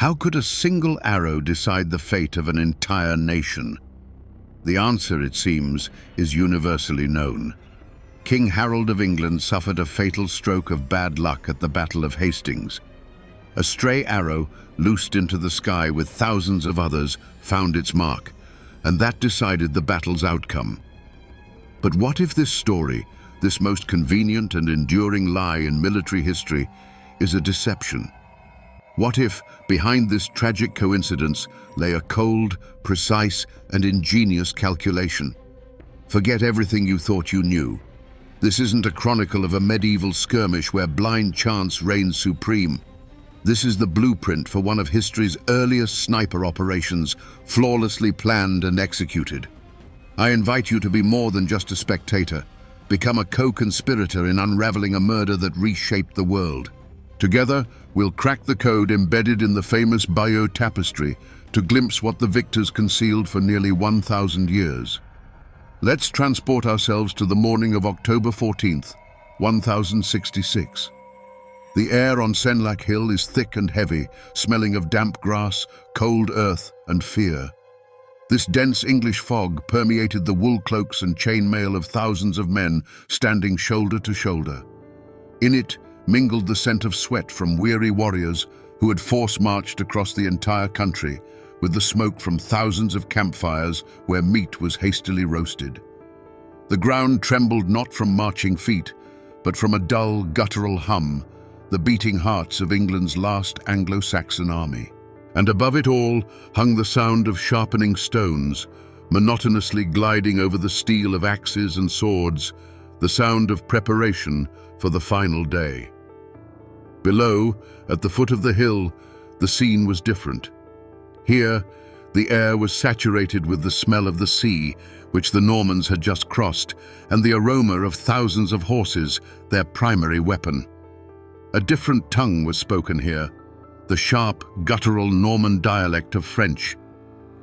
How could a single arrow decide the fate of an entire nation? The answer, it seems, is universally known. King Harold of England suffered a fatal stroke of bad luck at the Battle of Hastings. A stray arrow, loosed into the sky with thousands of others, found its mark, and that decided the battle's outcome. But what if this story, this most convenient and enduring lie in military history, is a deception? What if, behind this tragic coincidence, lay a cold, precise, and ingenious calculation? Forget everything you thought you knew. This isn't a chronicle of a medieval skirmish where blind chance reigns supreme. This is the blueprint for one of history's earliest sniper operations, flawlessly planned and executed. I invite you to be more than just a spectator. Become a co-conspirator in unraveling a murder that reshaped the world. Together, we'll crack the code embedded in the famous Bayeux Tapestry to glimpse what the victors concealed for nearly 1,000 years. Let's transport ourselves to the morning of October 14th, 1066. The air on Senlac Hill is thick and heavy, smelling of damp grass, cold earth, and fear. This dense English fog permeated the wool cloaks and chainmail of thousands of men standing shoulder to shoulder. In it mingled the scent of sweat from weary warriors who had force-marched across the entire country, with the smoke from thousands of campfires where meat was hastily roasted. The ground trembled not from marching feet, but from a dull, guttural hum, the beating hearts of England's last Anglo-Saxon army. And above it all hung the sound of sharpening stones, monotonously gliding over the steel of axes and swords, the sound of preparation for the final day. Below, at the foot of the hill, the scene was different. Here, the air was saturated with the smell of the sea, which the Normans had just crossed, and the aroma of thousands of horses, their primary weapon. A different tongue was spoken here, the sharp, guttural Norman dialect of French.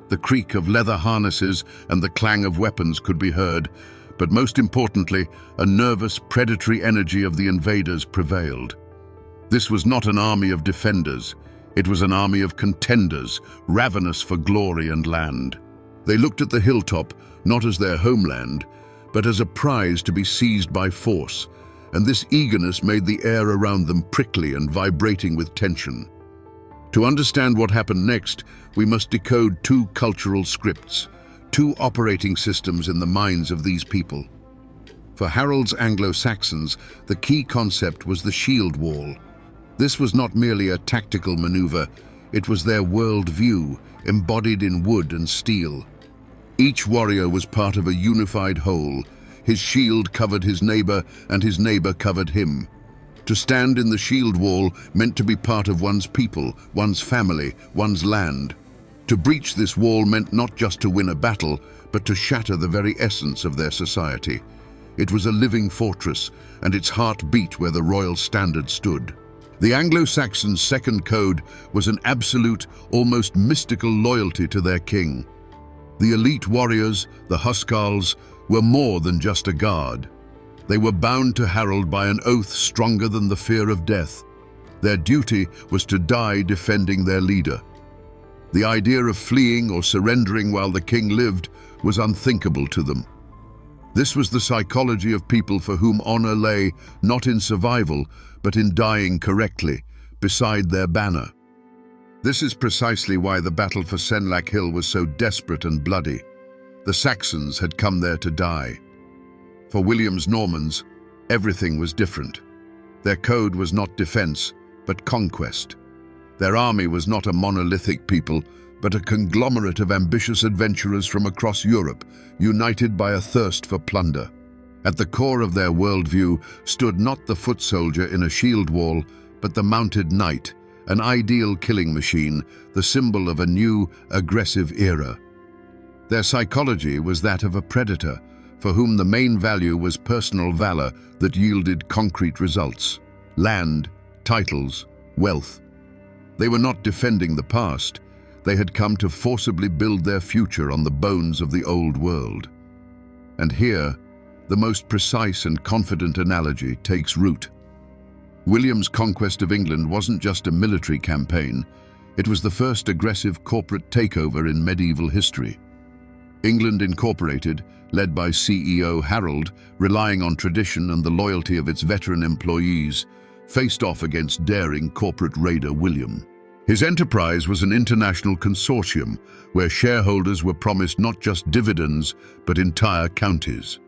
The creak of leather harnesses and the clang of weapons could be heard, but most importantly, a nervous, predatory energy of the invaders prevailed. This was not an army of defenders. It was an army of contenders, ravenous for glory and land. They looked at the hilltop, not as their homeland, but as a prize to be seized by force, and this eagerness made the air around them prickly and vibrating with tension. To understand what happened next, we must decode two cultural scripts, two operating systems in the minds of these people. For Harold's Anglo-Saxons, the key concept was the shield wall. This was not merely a tactical maneuver, it was their world view, embodied in wood and steel. Each warrior was part of a unified whole. His shield covered his neighbor, and his neighbor covered him. To stand in the shield wall meant to be part of one's people, one's family, one's land. To breach this wall meant not just to win a battle, but to shatter the very essence of their society. It was a living fortress, and its heart beat where the royal standard stood. The Anglo-Saxons' second code was an absolute, almost mystical loyalty to their king. The elite warriors, the Huscarls, were more than just a guard. They were bound to Harold by an oath stronger than the fear of death. Their duty was to die defending their leader. The idea of fleeing or surrendering while the king lived was unthinkable to them. This was the psychology of people for whom honor lay not in survival, but in dying correctly, beside their banner. This is precisely why the battle for Senlac Hill was so desperate and bloody. The Saxons had come there to die. For William's Normans, everything was different. Their code was not defense, but conquest. Their army was not a monolithic people, but a conglomerate of ambitious adventurers from across Europe, united by a thirst for plunder. At the core of their worldview stood not the foot soldier in a shield wall, but the mounted knight, an ideal killing machine, the symbol of a new, aggressive era. Their psychology was that of a predator, for whom the main value was personal valor that yielded concrete results: land, titles, wealth. They were not defending the past. They had come to forcibly build their future on the bones of the old world. And here, the most precise and confident analogy takes root. William's conquest of England wasn't just a military campaign. It was the first aggressive corporate takeover in medieval history. England Incorporated, led by CEO Harold, relying on tradition and the loyalty of its veteran employees, faced off against daring corporate raider William. His enterprise was an international consortium where shareholders were promised not just dividends, but entire counties.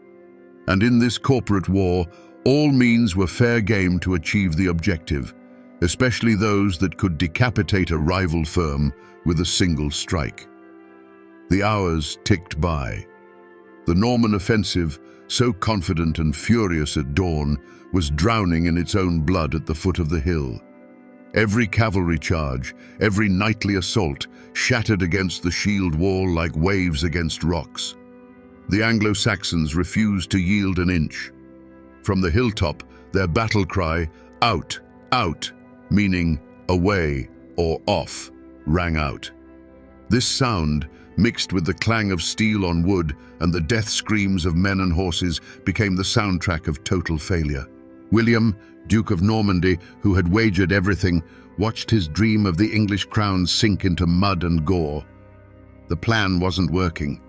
And in this corporate war, all means were fair game to achieve the objective, especially those that could decapitate a rival firm with a single strike. The hours ticked by. The Norman offensive, so confident and furious at dawn, was drowning in its own blood at the foot of the hill. Every cavalry charge, every nightly assault, shattered against the shield wall like waves against rocks. The Anglo-Saxons refused to yield an inch. From the hilltop, their battle cry, "Out, out," meaning away or off, rang out. This sound, mixed with the clang of steel on wood and the death screams of men and horses, became the soundtrack of total failure. William, Duke of Normandy, who had wagered everything, watched his dream of the English crown sink into mud and gore. The plan wasn't working.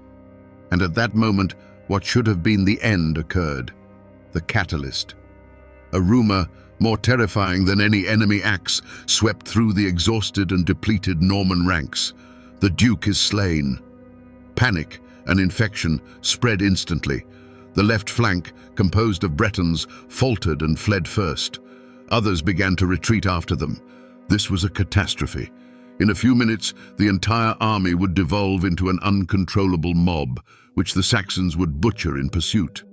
And at that moment, what should have been the end occurred. The catalyst. A rumor, more terrifying than any enemy axe, swept through the exhausted and depleted Norman ranks. The Duke is slain. Panic and infection spread instantly. The left flank, composed of Bretons, faltered and fled first. Others began to retreat after them. This was a catastrophe. In a few minutes, the entire army would devolve into an uncontrollable mob, which the Saxons would butcher in pursuit.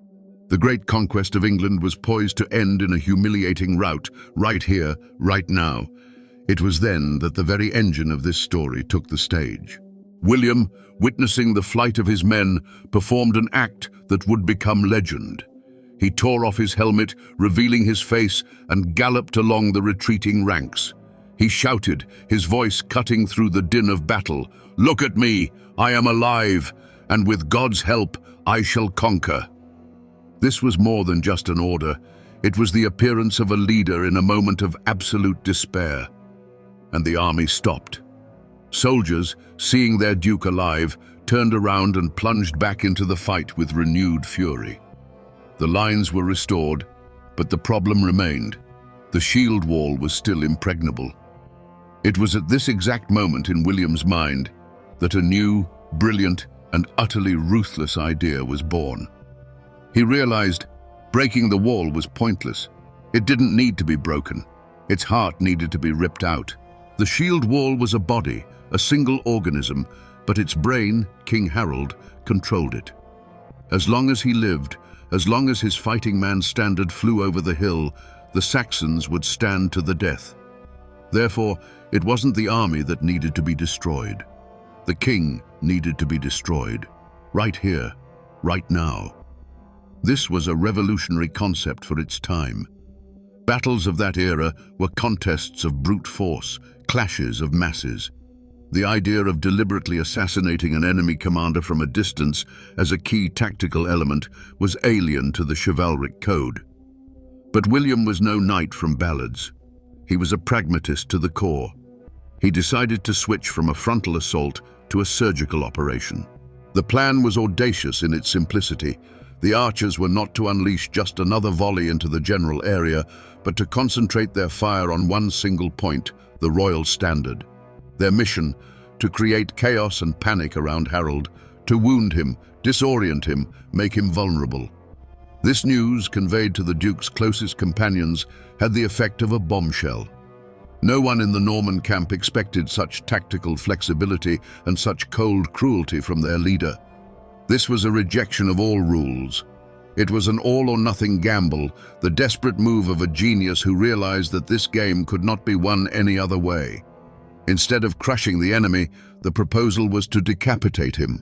The great conquest of England was poised to end in a humiliating rout, right here, right now. It was then that the very engine of this story took the stage. William, witnessing the flight of his men, performed an act that would become legend. He tore off his helmet, revealing his face, and galloped along the retreating ranks. He shouted, his voice cutting through the din of battle, "Look at me, I am alive, and with God's help, I shall conquer." This was more than just an order. It was the appearance of a leader in a moment of absolute despair. And the army stopped. Soldiers, seeing their duke alive, turned around and plunged back into the fight with renewed fury. The lines were restored, but the problem remained. The shield wall was still impregnable. It was at this exact moment in William's mind that a new, brilliant, and utterly ruthless idea was born. He realized breaking the wall was pointless. It didn't need to be broken. Its heart needed to be ripped out. The shield wall was a body, a single organism, but its brain, King Harold, controlled it. As long as he lived, as long as his fighting man standard flew over the hill, the Saxons would stand to the death. Therefore, it wasn't the army that needed to be destroyed. The king needed to be destroyed, right here, right now. This was a revolutionary concept for its time. Battles of that era were contests of brute force, clashes of masses. The idea of deliberately assassinating an enemy commander from a distance as a key tactical element was alien to the chivalric code. But William was no knight from ballads. He was a pragmatist to the core. He decided to switch from a frontal assault to a surgical operation. The plan was audacious in its simplicity. The archers were not to unleash just another volley into the general area, but to concentrate their fire on one single point, the royal standard. Their mission, to create chaos and panic around Harold, to wound him, disorient him, make him vulnerable. This news, conveyed to the Duke's closest companions, had the effect of a bombshell. No one in the Norman camp expected such tactical flexibility and such cold cruelty from their leader. This was a rejection of all rules. It was an all-or-nothing gamble, the desperate move of a genius who realized that this game could not be won any other way. Instead of crushing the enemy, the proposal was to decapitate him.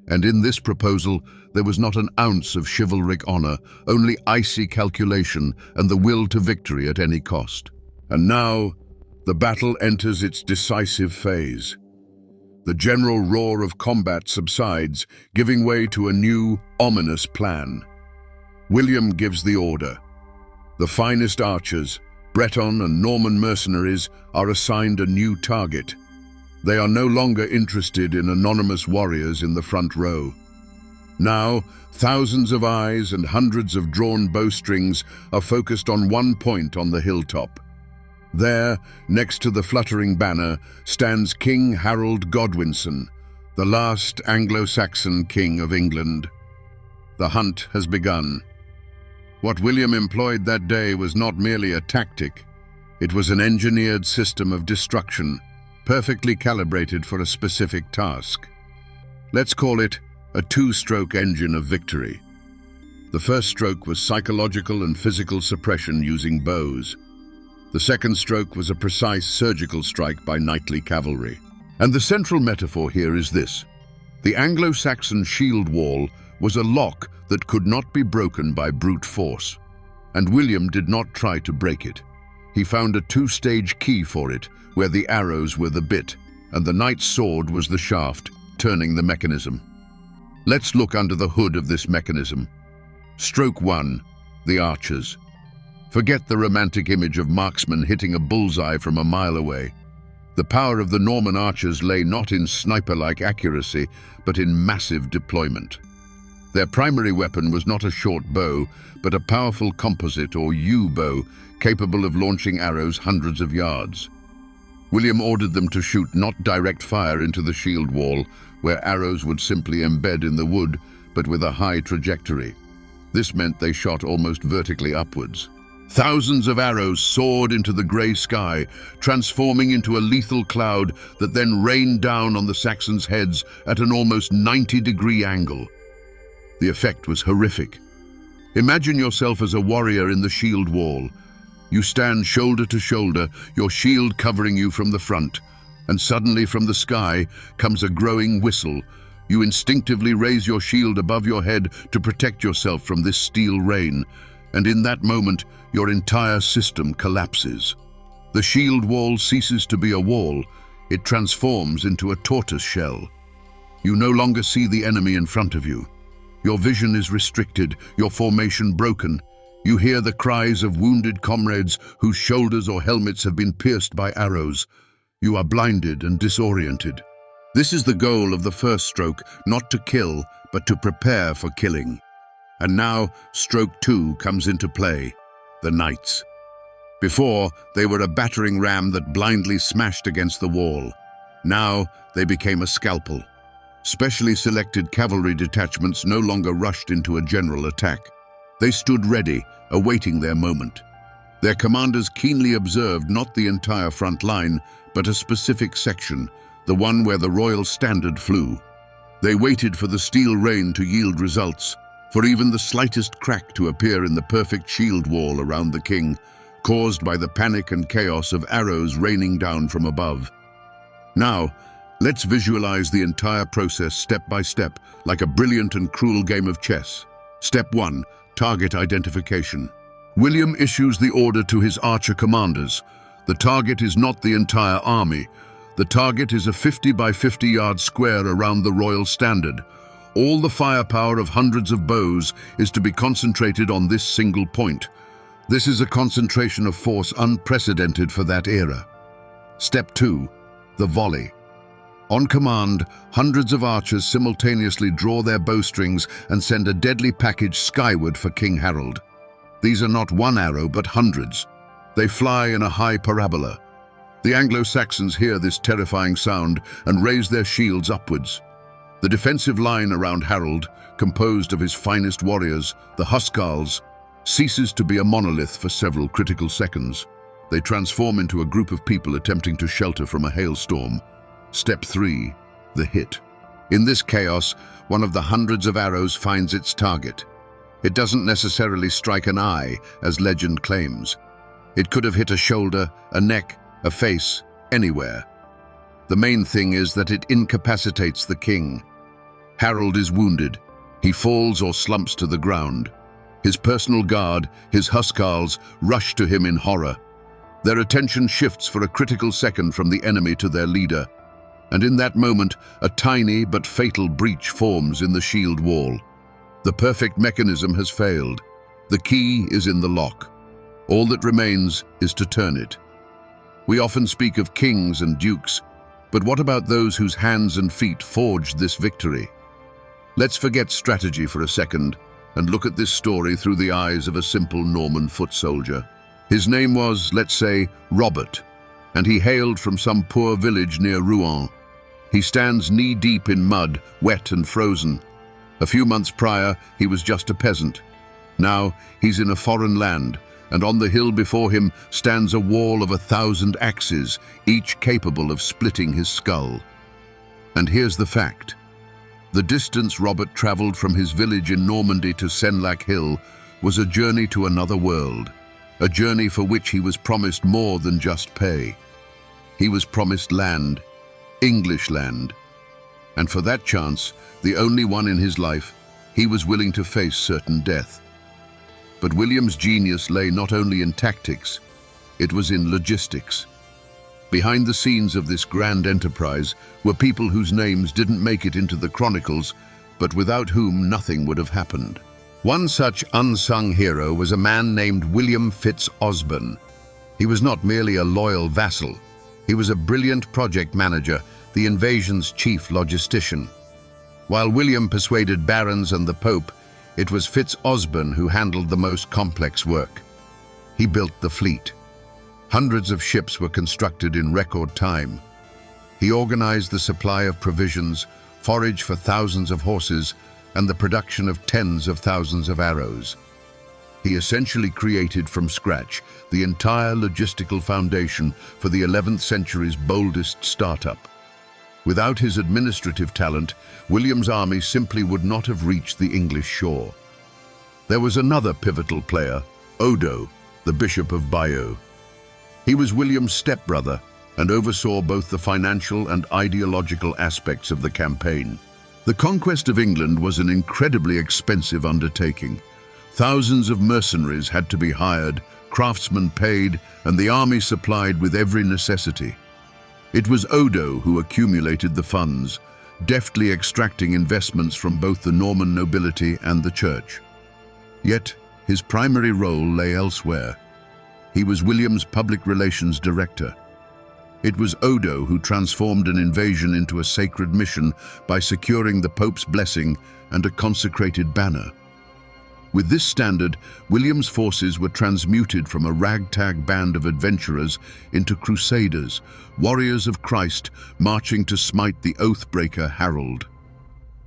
And in this proposal, there was not an ounce of chivalric honor, only icy calculation and the will to victory at any cost. And now, the battle enters its decisive phase. The general roar of combat subsides, giving way to a new, ominous plan. William gives the order. The finest archers, Breton and Norman mercenaries, are assigned a new target, They are no longer interested in anonymous warriors in the front row. Now, thousands of eyes and hundreds of drawn bowstrings are focused on one point on the hilltop. There, next to the fluttering banner, stands King Harold Godwinson, the last Anglo-Saxon king of England. The hunt has begun. What William employed that day was not merely a tactic. It was an engineered system of destruction, perfectly calibrated for a specific task. Let's call it a two-stroke engine of victory. The first stroke was psychological and physical suppression using bows. The second stroke was a precise surgical strike by knightly cavalry. And the central metaphor here is this. The Anglo-Saxon shield wall was a lock that could not be broken by brute force. And William did not try to break it. He found a two-stage key for it, where the arrows were the bit, and the knight's sword was the shaft, turning the mechanism. Let's look under the hood of this mechanism. Stroke 1, the archers. Forget the romantic image of marksmen hitting a bullseye from a mile away. The power of the Norman archers lay not in sniper-like accuracy, but in massive deployment. Their primary weapon was not a short bow, but a powerful composite or U-bow capable of launching arrows hundreds of yards. William ordered them to shoot not direct fire into the shield wall, where arrows would simply embed in the wood, but with a high trajectory. This meant they shot almost vertically upwards. Thousands of arrows soared into the grey sky, transforming into a lethal cloud that then rained down on the Saxons' heads at an almost 90-degree angle. The effect was horrific. Imagine yourself as a warrior in the shield wall. You stand shoulder to shoulder, your shield covering you from the front, and suddenly from the sky comes a growing whistle. You instinctively raise your shield above your head to protect yourself from this steel rain, and in that moment, your entire system collapses. The shield wall ceases to be a wall. It transforms into a tortoise shell. You no longer see the enemy in front of you. Your vision is restricted, your formation broken. You hear the cries of wounded comrades whose shoulders or helmets have been pierced by arrows. You are blinded and disoriented. This is the goal of the first stroke, not to kill, but to prepare for killing. And now, stroke 2 comes into play, the knights. Before, they were a battering ram that blindly smashed against the wall. Now, they became a scalpel. Specially selected cavalry detachments no longer rushed into a general attack. They stood ready, awaiting their moment. Their commanders keenly observed not the entire front line, but a specific section, the one where the royal standard flew. They waited for the steel rain to yield results, for even the slightest crack to appear in the perfect shield wall around the king, caused by the panic and chaos of arrows raining down from above. Now, let's visualize the entire process step by step, like a brilliant and cruel game of chess. Step 1, target identification. William issues the order to his archer commanders. The target is not the entire army. The target is a 50 by 50 yard square around the royal standard. All the firepower of hundreds of bows is to be concentrated on this single point. This is a concentration of force unprecedented for that era. Step 2, the volley. On command, hundreds of archers simultaneously draw their bowstrings and send a deadly package skyward for King Harold. These are not one arrow, but hundreds. They fly in a high parabola. The Anglo-Saxons hear this terrifying sound and raise their shields upwards. The defensive line around Harold, composed of his finest warriors, the Huscarls, ceases to be a monolith for several critical seconds. They transform into a group of people attempting to shelter from a hailstorm. Step 3, the hit. In this chaos, one of the hundreds of arrows finds its target. It doesn't necessarily strike an eye, as legend claims. It could have hit a shoulder, a neck, a face, anywhere. The main thing is that it incapacitates the king. Harold is wounded. He falls or slumps to the ground. His personal guard, his Huscarls, rush to him in horror. Their attention shifts for a critical second from the enemy to their leader. And in that moment, a tiny but fatal breach forms in the shield wall. The perfect mechanism has failed. The key is in the lock. All that remains is to turn it. We often speak of kings and dukes, But what about those whose hands and feet forged this victory? Let's forget strategy for a second and look at this story through the eyes of a simple Norman foot soldier. His name was, let's say, Robert, and he hailed from some poor village near Rouen. He stands knee-deep in mud, wet and frozen. A few months prior, he was just a peasant. Now, he's in a foreign land, and on the hill before him stands a wall of 1,000 axes, each capable of splitting his skull. And here's the fact. The distance Robert traveled from his village in Normandy to Senlac Hill was a journey to another world, a journey for which he was promised more than just pay. He was promised land, English land, and for that chance, the only one in his life, he was willing to face certain death. But William's genius lay not only in tactics, it was in logistics. Behind the scenes of this grand enterprise were people whose names didn't make it into the chronicles, but without whom nothing would have happened. One such unsung hero was a man named William Fitz-Osborne. He was not merely a loyal vassal, he was a brilliant project manager, the invasion's chief logistician. While William persuaded barons and the Pope, it was Fitz-Osborne who handled the most complex work. He built the fleet. Hundreds of ships were constructed in record time. He organized the supply of provisions, forage for thousands of horses, and the production of tens of thousands of arrows. He essentially created from scratch the entire logistical foundation for the 11th century's boldest startup. Without his administrative talent, William's army simply would not have reached the English shore. There was another pivotal player, Odo, the Bishop of Bayeux. He was William's stepbrother and oversaw both the financial and ideological aspects of the campaign. The conquest of England was an incredibly expensive undertaking. Thousands of mercenaries had to be hired, craftsmen paid, and the army supplied with every necessity. It was Odo who accumulated the funds, deftly extracting investments from both the Norman nobility and the church. Yet, his primary role lay elsewhere. He was William's public relations director. It was Odo who transformed an invasion into a sacred mission by securing the Pope's blessing and a consecrated banner. With this standard, William's forces were transmuted from a ragtag band of adventurers into crusaders, warriors of Christ, marching to smite the oath-breaker Harold.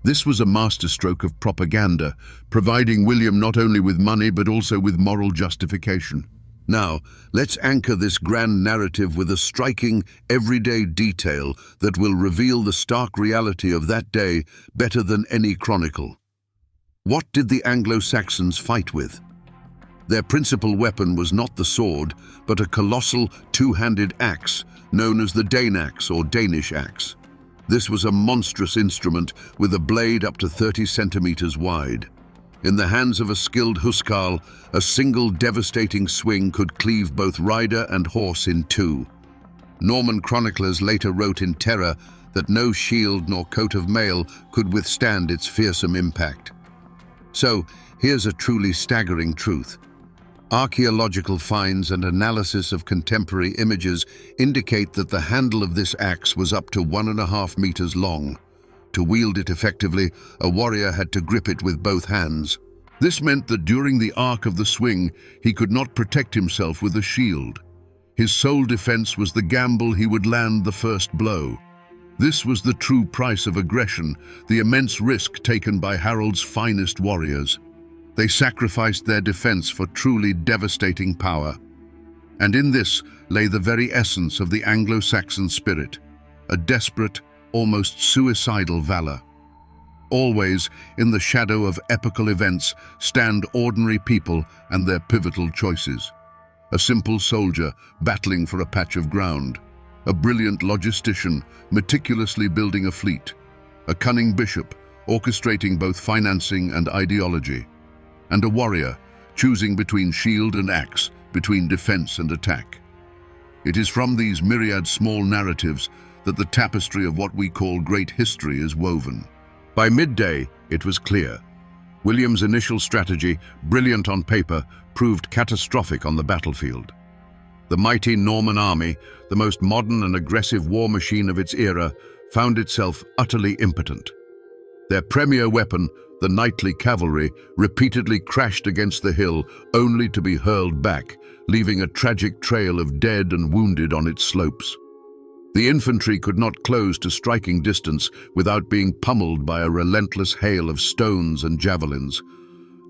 This was a masterstroke of propaganda, providing William not only with money but also with moral justification. Now, let's anchor this grand narrative with a striking, everyday detail that will reveal the stark reality of that day better than any chronicle. What did the Anglo-Saxons fight with? Their principal weapon was not the sword, but a colossal two-handed axe, known as the Danax or Danish axe. This was a monstrous instrument with a blade up to 30 centimeters wide. In the hands of a skilled huskarl, a single devastating swing could cleave both rider and horse in two. Norman chroniclers later wrote in terror that no shield nor coat of mail could withstand its fearsome impact. So, here's a truly staggering truth. Archaeological finds and analysis of contemporary images indicate that the handle of this axe was up to 1.5 meters long. To wield it effectively, a warrior had to grip it with both hands. This meant that during the arc of the swing, he could not protect himself with a shield. His sole defense was the gamble he would land the first blow. This was the true price of aggression, the immense risk taken by Harold's finest warriors. They sacrificed their defense for truly devastating power. And in this lay the very essence of the Anglo-Saxon spirit, a desperate, almost suicidal valor. Always, in the shadow of epical events, stand ordinary people and their pivotal choices. A simple soldier battling for a patch of ground. A brilliant logistician meticulously building a fleet. A cunning bishop orchestrating both financing and ideology. And a warrior choosing between shield and axe, between defense and attack. It is from these myriad small narratives that the tapestry of what we call great history is woven. By midday, it was clear. William's initial strategy, brilliant on paper, proved catastrophic on the battlefield. The mighty Norman army, the most modern and aggressive war machine of its era, found itself utterly impotent. Their premier weapon, the knightly cavalry, repeatedly crashed against the hill, only to be hurled back, leaving a tragic trail of dead and wounded on its slopes. The infantry could not close to striking distance without being pummeled by a relentless hail of stones and javelins.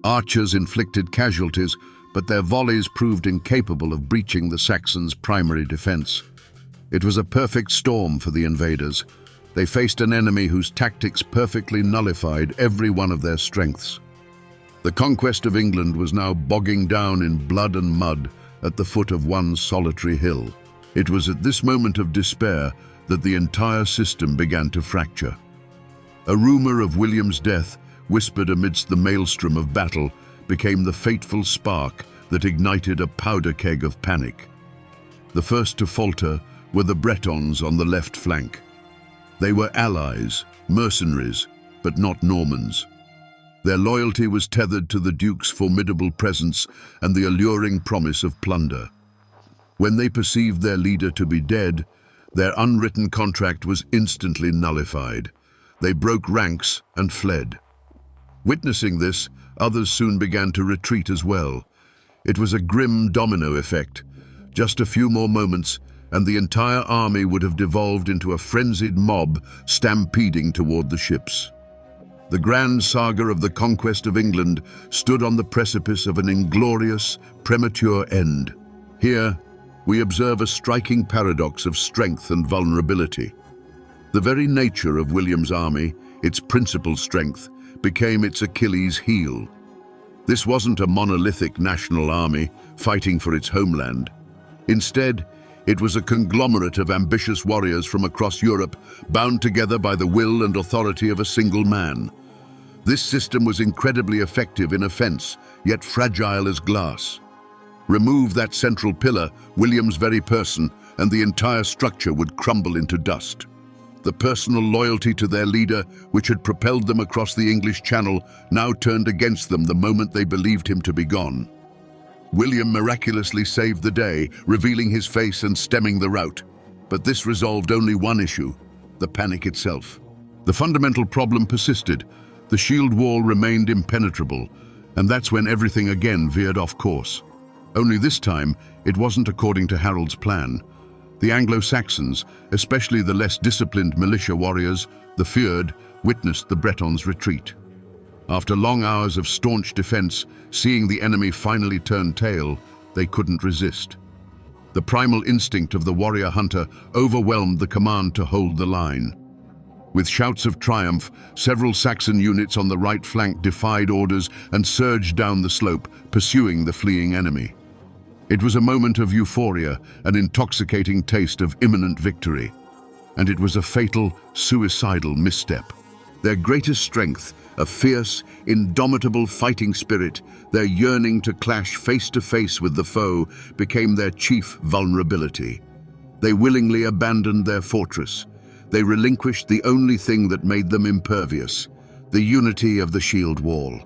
Archers inflicted casualties, but their volleys proved incapable of breaching the Saxons' primary defense. It was a perfect storm for the invaders. They faced an enemy whose tactics perfectly nullified every one of their strengths. The conquest of England was now bogging down in blood and mud at the foot of one solitary hill. It was at this moment of despair that the entire system began to fracture. A rumor of William's death, whispered amidst the maelstrom of battle, became the fateful spark that ignited a powder keg of panic. The first to falter were the Bretons on the left flank. They were allies, mercenaries, but not Normans. Their loyalty was tethered to the Duke's formidable presence and the alluring promise of plunder. When they perceived their leader to be dead, their unwritten contract was instantly nullified. They broke ranks and fled. Witnessing this, others soon began to retreat as well. It was a grim domino effect. Just a few more moments, and the entire army would have devolved into a frenzied mob stampeding toward the ships. The grand saga of the conquest of England stood on the precipice of an inglorious, premature end. Here, we observe a striking paradox of strength and vulnerability. The very nature of William's army, its principal strength, became its Achilles' heel. This wasn't a monolithic national army fighting for its homeland. Instead, it was a conglomerate of ambitious warriors from across Europe, bound together by the will and authority of a single man. This system was incredibly effective in offense, yet fragile as glass. Remove that central pillar, William's very person, and the entire structure would crumble into dust. The personal loyalty to their leader, which had propelled them across the English Channel, now turned against them the moment they believed him to be gone. William miraculously saved the day, revealing his face and stemming the rout. But this resolved only one issue: the panic itself. The fundamental problem persisted. The shield wall remained impenetrable, and that's when everything again veered off course. Only this time, it wasn't according to Harold's plan. The Anglo-Saxons, especially the less disciplined militia warriors, the Fyrd, witnessed the Bretons' retreat. After long hours of staunch defense, seeing the enemy finally turn tail, they couldn't resist. The primal instinct of the warrior hunter overwhelmed the command to hold the line. With shouts of triumph, several Saxon units on the right flank defied orders and surged down the slope, pursuing the fleeing enemy. It was a moment of euphoria, an intoxicating taste of imminent victory. And it was a fatal, suicidal misstep. Their greatest strength, a fierce, indomitable fighting spirit, their yearning to clash face to face with the foe, became their chief vulnerability. They willingly abandoned their fortress. They relinquished the only thing that made them impervious, the unity of the shield wall.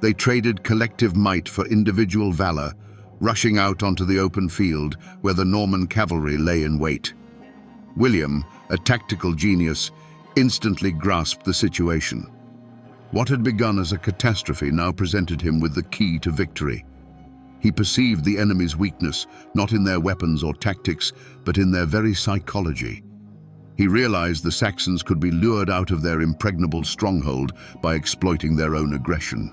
They traded collective might for individual valor, rushing out onto the open field where the Norman cavalry lay in wait. William, a tactical genius, instantly grasped the situation. What had begun as a catastrophe now presented him with the key to victory. He perceived the enemy's weakness, not in their weapons or tactics, but in their very psychology. He realized the Saxons could be lured out of their impregnable stronghold by exploiting their own aggression.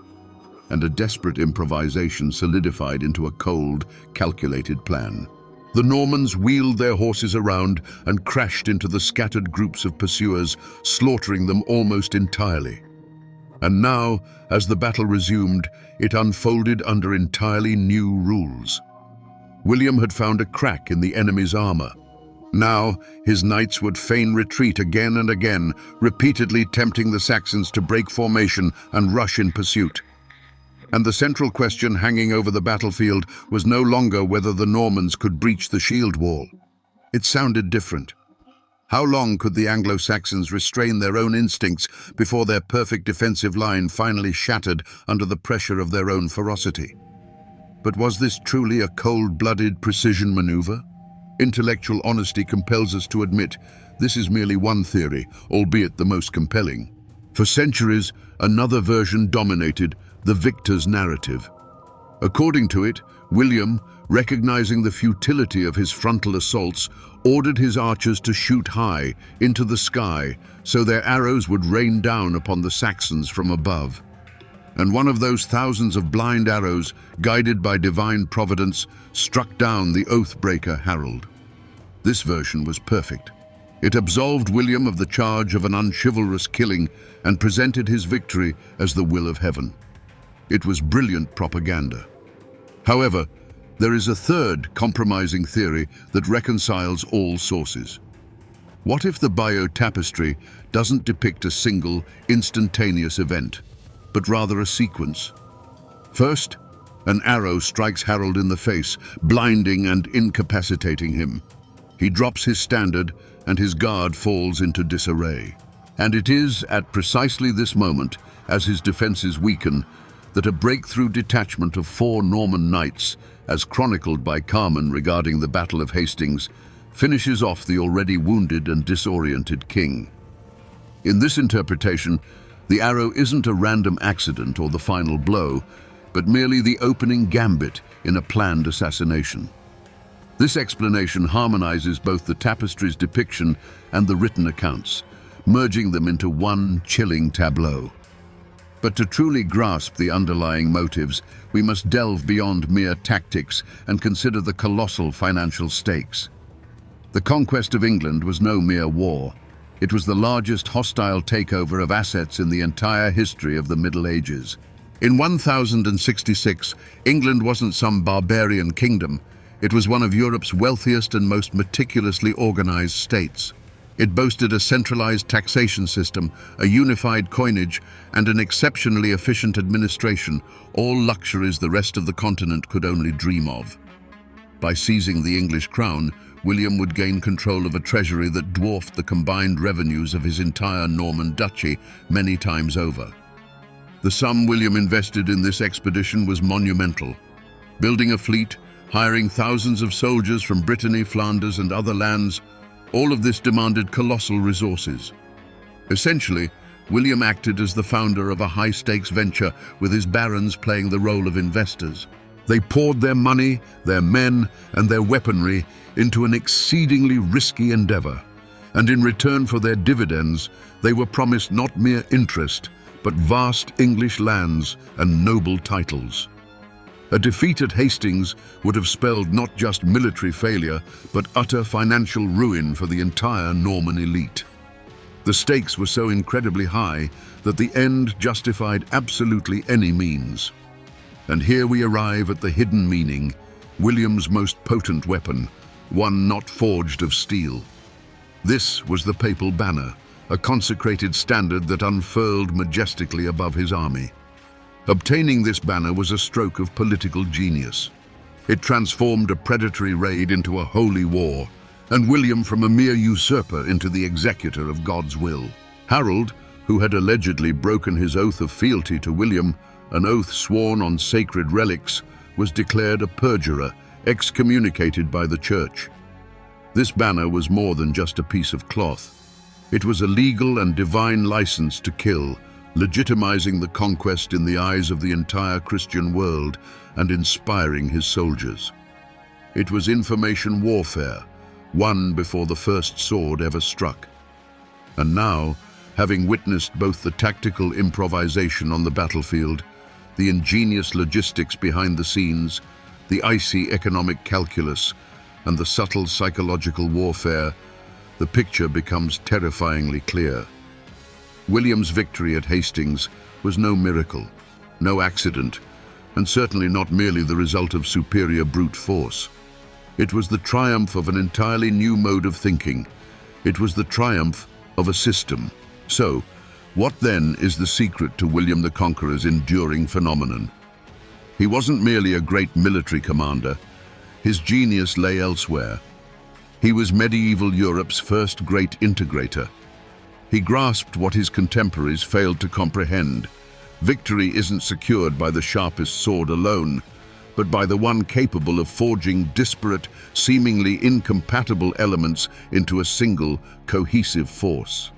And a desperate improvisation solidified into a cold, calculated plan. The Normans wheeled their horses around and crashed into the scattered groups of pursuers, slaughtering them almost entirely. And now, as the battle resumed, it unfolded under entirely new rules. William had found a crack in the enemy's armor. Now, his knights would feign retreat again and again, repeatedly tempting the Saxons to break formation and rush in pursuit. And the central question hanging over the battlefield was no longer whether the Normans could breach the shield wall. It sounded different. How long could the Anglo-Saxons restrain their own instincts before their perfect defensive line finally shattered under the pressure of their own ferocity? But was this truly a cold-blooded precision maneuver? Intellectual honesty compels us to admit this is merely one theory, albeit the most compelling. For centuries, another version dominated the victor's narrative. According to it, William, recognizing the futility of his frontal assaults, ordered his archers to shoot high into the sky so their arrows would rain down upon the Saxons from above. And one of those thousands of blind arrows, guided by divine providence, struck down the oath-breaker Harold. This version was perfect. It absolved William of the charge of an unchivalrous killing and presented his victory as the will of heaven. It was brilliant propaganda. However, there is a third compromising theory that reconciles all sources. What if the Bayeux Tapestry doesn't depict a single, instantaneous event, but rather a sequence? First, an arrow strikes Harold in the face, blinding and incapacitating him. He drops his standard, and his guard falls into disarray. And it is at precisely this moment, as his defenses weaken, that a breakthrough detachment of 4 Norman knights, as chronicled by Carmen regarding the Battle of Hastings, finishes off the already wounded and disoriented king. In this interpretation, the arrow isn't a random accident or the final blow, but merely the opening gambit in a planned assassination. This explanation harmonizes both the tapestry's depiction and the written accounts, merging them into one chilling tableau. But to truly grasp the underlying motives, we must delve beyond mere tactics and consider the colossal financial stakes. The conquest of England was no mere war. It was the largest hostile takeover of assets in the entire history of the Middle Ages. In 1066, England wasn't some barbarian kingdom. It was one of Europe's wealthiest and most meticulously organized states. It boasted a centralized taxation system, a unified coinage, and an exceptionally efficient administration, all luxuries the rest of the continent could only dream of. By seizing the English crown, William would gain control of a treasury that dwarfed the combined revenues of his entire Norman duchy many times over. The sum William invested in this expedition was monumental. Building a fleet, hiring thousands of soldiers from Brittany, Flanders, and other lands, all of this demanded colossal resources. Essentially, William acted as the founder of a high-stakes venture, with his barons playing the role of investors. They poured their money, their men, and their weaponry into an exceedingly risky endeavor, and in return for their dividends, they were promised not mere interest, but vast English lands and noble titles. A defeat at Hastings would have spelled not just military failure, but utter financial ruin for the entire Norman elite. The stakes were so incredibly high that the end justified absolutely any means. And here we arrive at the hidden meaning, William's most potent weapon, one not forged of steel. This was the papal banner, a consecrated standard that unfurled majestically above his army. Obtaining this banner was a stroke of political genius. It transformed a predatory raid into a holy war, and William from a mere usurper into the executor of God's will. Harold, who had allegedly broken his oath of fealty to William, an oath sworn on sacred relics, was declared a perjurer, excommunicated by the church. This banner was more than just a piece of cloth. It was a legal and divine license to kill, legitimizing the conquest in the eyes of the entire Christian world and inspiring his soldiers. It was information warfare, won before the first sword ever struck. And now, having witnessed both the tactical improvisation on the battlefield, the ingenious logistics behind the scenes, the icy economic calculus, and the subtle psychological warfare, the picture becomes terrifyingly clear. William's victory at Hastings was no miracle, no accident, and certainly not merely the result of superior brute force. It was the triumph of an entirely new mode of thinking. It was the triumph of a system. So, what then is the secret to William the Conqueror's enduring phenomenon? He wasn't merely a great military commander. His genius lay elsewhere. He was medieval Europe's first great integrator. He grasped what his contemporaries failed to comprehend. Victory isn't secured by the sharpest sword alone, but by the one capable of forging disparate, seemingly incompatible elements into a single, cohesive force.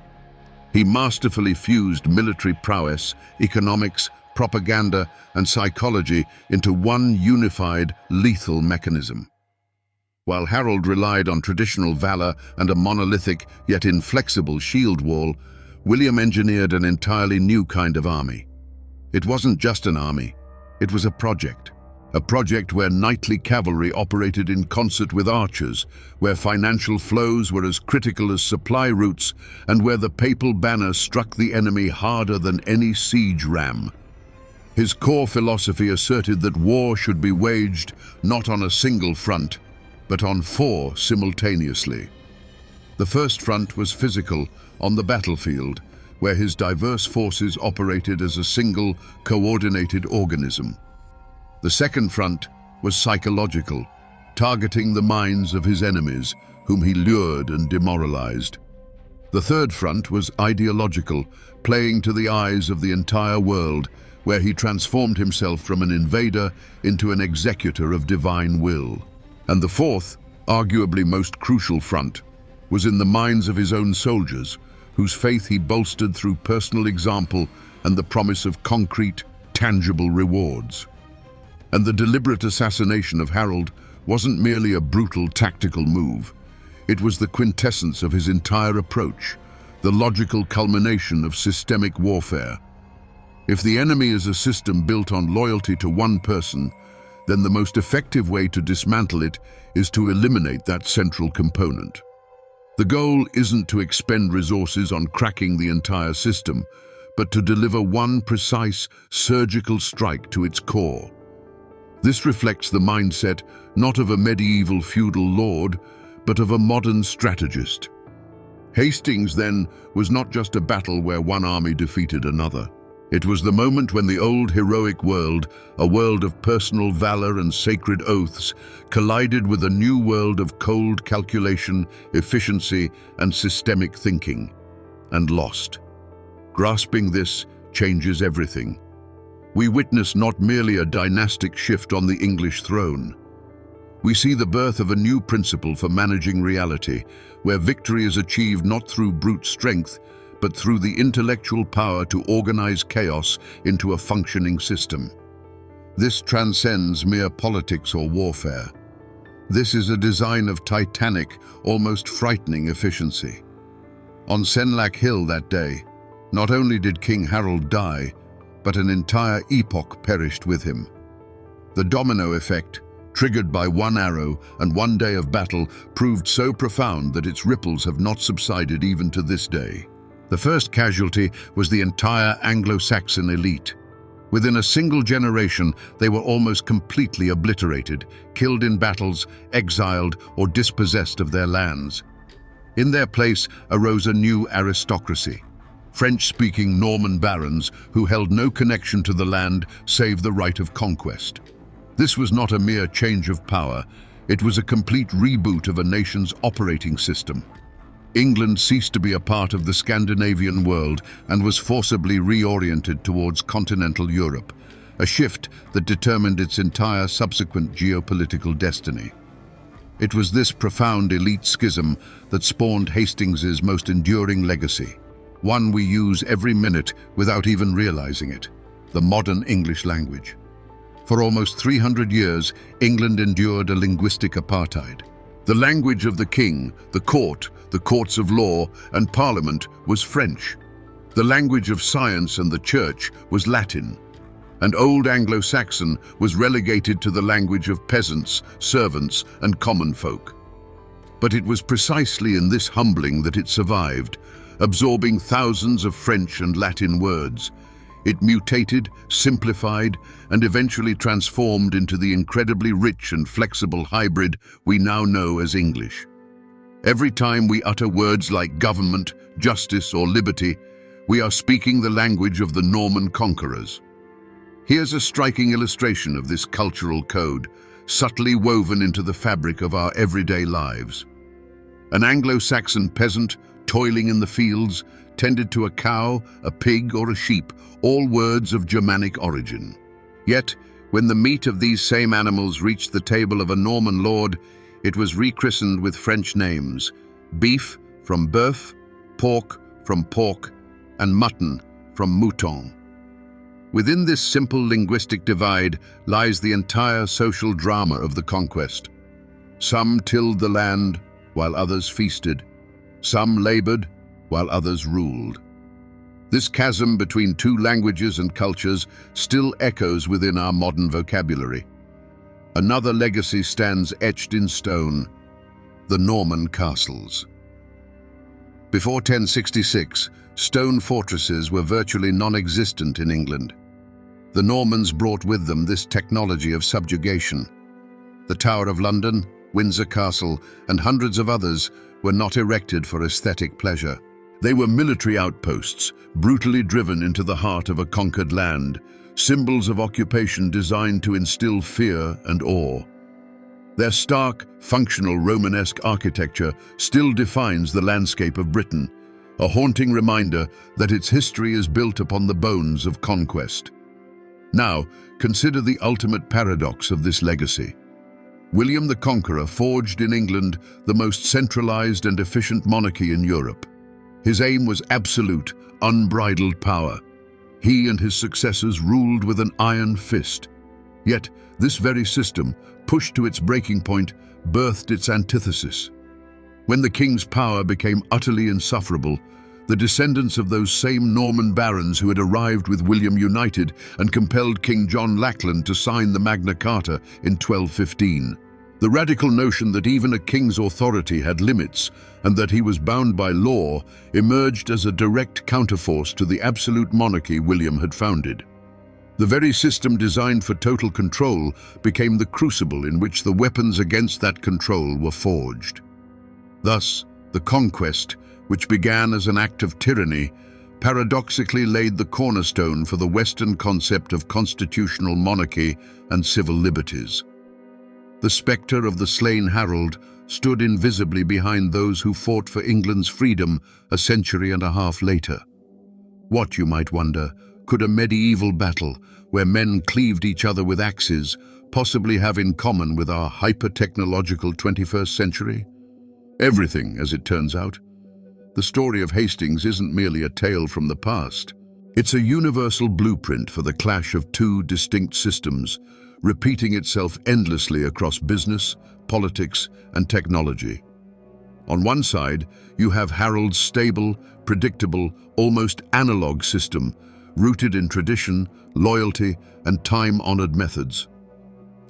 He masterfully fused military prowess, economics, propaganda, and psychology into one unified, lethal mechanism. While Harold relied on traditional valor and a monolithic yet inflexible shield wall, William engineered an entirely new kind of army. It wasn't just an army, it was a project where knightly cavalry operated in concert with archers, where financial flows were as critical as supply routes, and where the papal banner struck the enemy harder than any siege ram. His core philosophy asserted that war should be waged not on a single front, but on four simultaneously. The first front was physical, on the battlefield, where his diverse forces operated as a single, coordinated organism. The second front was psychological, targeting the minds of his enemies, whom he lured and demoralized. The third front was ideological, playing to the eyes of the entire world, where he transformed himself from an invader into an executor of divine will. And the fourth, arguably most crucial front, was in the minds of his own soldiers, whose faith he bolstered through personal example and the promise of concrete, tangible rewards. And the deliberate assassination of Harold wasn't merely a brutal tactical move. It was the quintessence of his entire approach, the logical culmination of systemic warfare. If the enemy is a system built on loyalty to one person, then the most effective way to dismantle it is to eliminate that central component. The goal isn't to expend resources on cracking the entire system, but to deliver one precise, surgical strike to its core. This reflects the mindset not of a medieval feudal lord, but of a modern strategist. Hastings, then, was not just a battle where one army defeated another. It was the moment when the old heroic world, a world of personal valor and sacred oaths, collided with a new world of cold calculation, efficiency, and systemic thinking, and lost. Grasping this changes everything. We witness not merely a dynastic shift on the English throne. We see the birth of a new principle for managing reality, where victory is achieved not through brute strength, but through the intellectual power to organize chaos into a functioning system. This transcends mere politics or warfare. This is a design of titanic, almost frightening efficiency. On Senlac Hill that day, not only did King Harold die, but an entire epoch perished with him. The domino effect, triggered by one arrow and one day of battle, proved so profound that its ripples have not subsided even to this day. The first casualty was the entire Anglo-Saxon elite. Within a single generation, they were almost completely obliterated, killed in battles, exiled, or dispossessed of their lands. In their place arose a new aristocracy, French-speaking Norman barons who held no connection to the land save the right of conquest. This was not a mere change of power, it was a complete reboot of a nation's operating system. England ceased to be a part of the Scandinavian world and was forcibly reoriented towards continental Europe, a shift that determined its entire subsequent geopolitical destiny. It was this profound elite schism that spawned Hastings's most enduring legacy, one we use every minute without even realizing it: the modern English language. For almost 300 years, England endured a linguistic apartheid. The language of the king, the court, the courts of law, and parliament was French. The language of science and the church was Latin. And Old Anglo-Saxon was relegated to the language of peasants, servants, and common folk. But it was precisely in this humbling that it survived, absorbing thousands of French and Latin words. It mutated, simplified, and eventually transformed into the incredibly rich and flexible hybrid we now know as English. Every time we utter words like government, justice, or liberty, we are speaking the language of the Norman conquerors. Here's a striking illustration of this cultural code, subtly woven into the fabric of our everyday lives. An Anglo-Saxon peasant toiling in the fields tended to a cow, a pig, or a sheep, all words of Germanic origin. Yet, When the meat of these same animals reached the table of a Norman lord, it was rechristened with French names: beef from bœuf, pork from porc, and mutton from mouton. Within this simple linguistic divide lies the entire social drama of the conquest. Some tilled the land, while others feasted. Some labored, while others ruled. This chasm between two languages and cultures still echoes within our modern vocabulary. Another legacy stands etched in stone: the Norman castles. Before 1066, stone fortresses were virtually non-existent in England. The Normans brought with them this technology of subjugation. The Tower of London, Windsor Castle, and hundreds of others were not erected for aesthetic pleasure. They were military outposts, brutally driven into the heart of a conquered land, symbols of occupation designed to instill fear and awe. Their stark, functional Romanesque architecture still defines the landscape of Britain, a haunting reminder that its history is built upon the bones of conquest. Now, consider the ultimate paradox of this legacy. William the Conqueror forged in England the most centralized and efficient monarchy in Europe. His aim was absolute, unbridled power. He and his successors ruled with an iron fist. Yet, this very system, pushed to its breaking point, birthed its antithesis. When the king's power became utterly insufferable, the descendants of those same Norman barons who had arrived with William united and compelled King John Lackland to sign the Magna Carta in 1215. The radical notion that even a king's authority had limits and that he was bound by law emerged as a direct counterforce to the absolute monarchy William had founded. The very system designed for total control became the crucible in which the weapons against that control were forged. Thus, the conquest, which began as an act of tyranny, paradoxically laid the cornerstone for the Western concept of constitutional monarchy and civil liberties. The spectre of the slain Harold stood invisibly behind those who fought for England's freedom a century and a half later. What, you might wonder, could a medieval battle, where men cleaved each other with axes, possibly have in common with our hyper-technological 21st century? Everything, as it turns out. The story of Hastings isn't merely a tale from the past. It's a universal blueprint for the clash of two distinct systems, repeating itself endlessly across business, politics, and technology. On one side, you have Harold's stable, predictable, almost analog system, rooted in tradition, loyalty, and time-honored methods.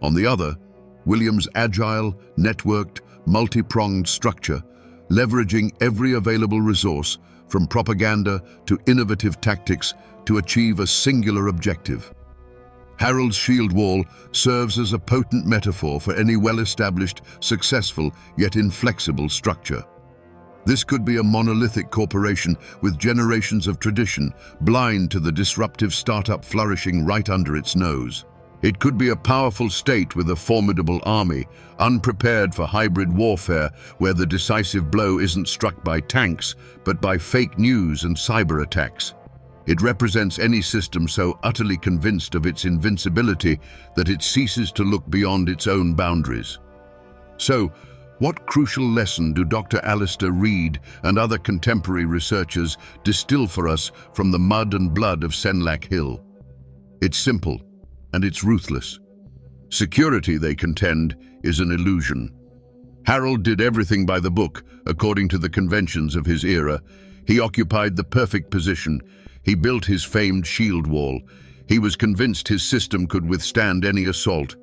On the other, William's agile, networked, multi-pronged structure, leveraging every available resource, from propaganda to innovative tactics, to achieve a singular objective. Harold's shield wall serves as a potent metaphor for any well-established, successful, yet inflexible structure. This could be a monolithic corporation with generations of tradition, blind to the disruptive startup flourishing right under its nose. It could be a powerful state with a formidable army, unprepared for hybrid warfare where the decisive blow isn't struck by tanks, but by fake news and cyber attacks. It represents any system so utterly convinced of its invincibility that it ceases to look beyond its own boundaries. So, what crucial lesson do Dr. Alistair Reid and other contemporary researchers distill for us from the mud and blood of Senlac Hill? It's simple, and it's ruthless. Security, they contend, is an illusion. Harold did everything by the book, according to the conventions of his era. He occupied the perfect position. He built his famed shield wall. He was convinced his system could withstand any assault.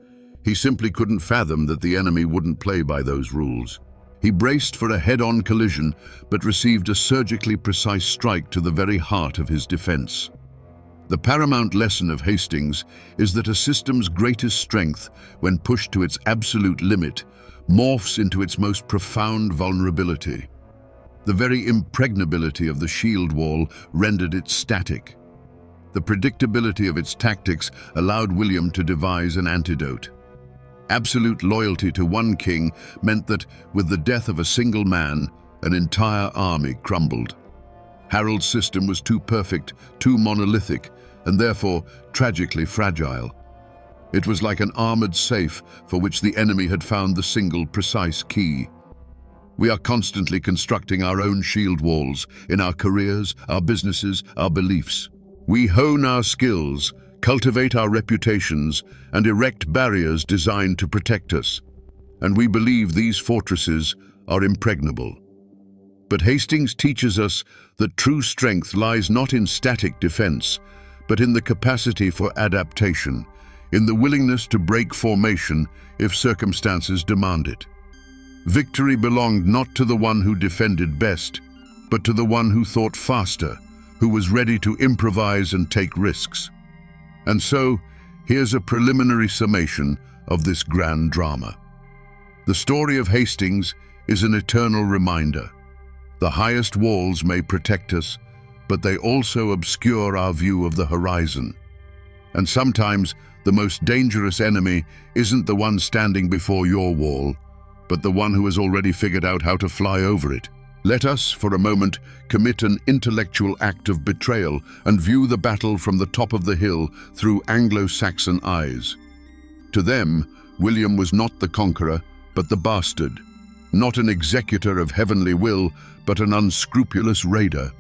He simply couldn't fathom that the enemy wouldn't play by those rules. He braced for a head-on collision, but received a surgically precise strike to the very heart of his defense. The paramount lesson of Hastings is that a system's greatest strength, when pushed to its absolute limit, morphs into its most profound vulnerability. The very impregnability of the shield wall rendered it static. The predictability of its tactics allowed William to devise an antidote. Absolute loyalty to one king meant that, with the death of a single man, an entire army crumbled. Harold's system was too perfect, too monolithic, and therefore tragically fragile. It was like an armored safe for which the enemy had found the single precise key. We are constantly constructing our own shield walls in our careers, our businesses, our beliefs. We hone our skills, cultivate our reputations, and erect barriers designed to protect us. And we believe these fortresses are impregnable. But Hastings teaches us that true strength lies not in static defense, but in the capacity for adaptation, in the willingness to break formation if circumstances demand it. Victory belonged not to the one who defended best, but to the one who thought faster, who was ready to improvise and take risks. And so, here's a preliminary summation of this grand drama. The story of Hastings is an eternal reminder. The highest walls may protect us, but they also obscure our view of the horizon. And sometimes the most dangerous enemy isn't the one standing before your wall, but the one who has already figured out how to fly over it. Let us, for a moment, commit an intellectual act of betrayal and view the battle from the top of the hill through Anglo-Saxon eyes. To them, William was not the conqueror, but the bastard, not an executor of heavenly will, but an unscrupulous raider.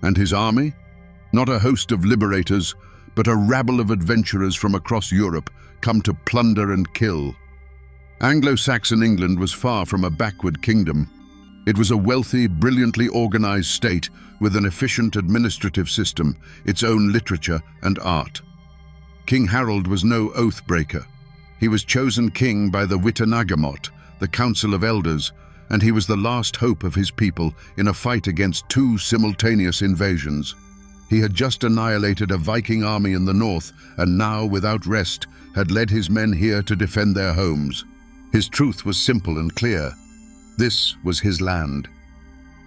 And his army? Not a host of liberators, but a rabble of adventurers from across Europe, come to plunder and kill. Anglo-Saxon England was far from a backward kingdom. It was a wealthy, brilliantly organized state with an efficient administrative system, its own literature and art. King Harold was no oath-breaker. He was chosen king by the Witenagemot, the Council of Elders, and he was the last hope of his people in a fight against two simultaneous invasions. He had just annihilated a Viking army in the north, and now, without rest, had led his men here to defend their homes. His truth was simple and clear. This was his land.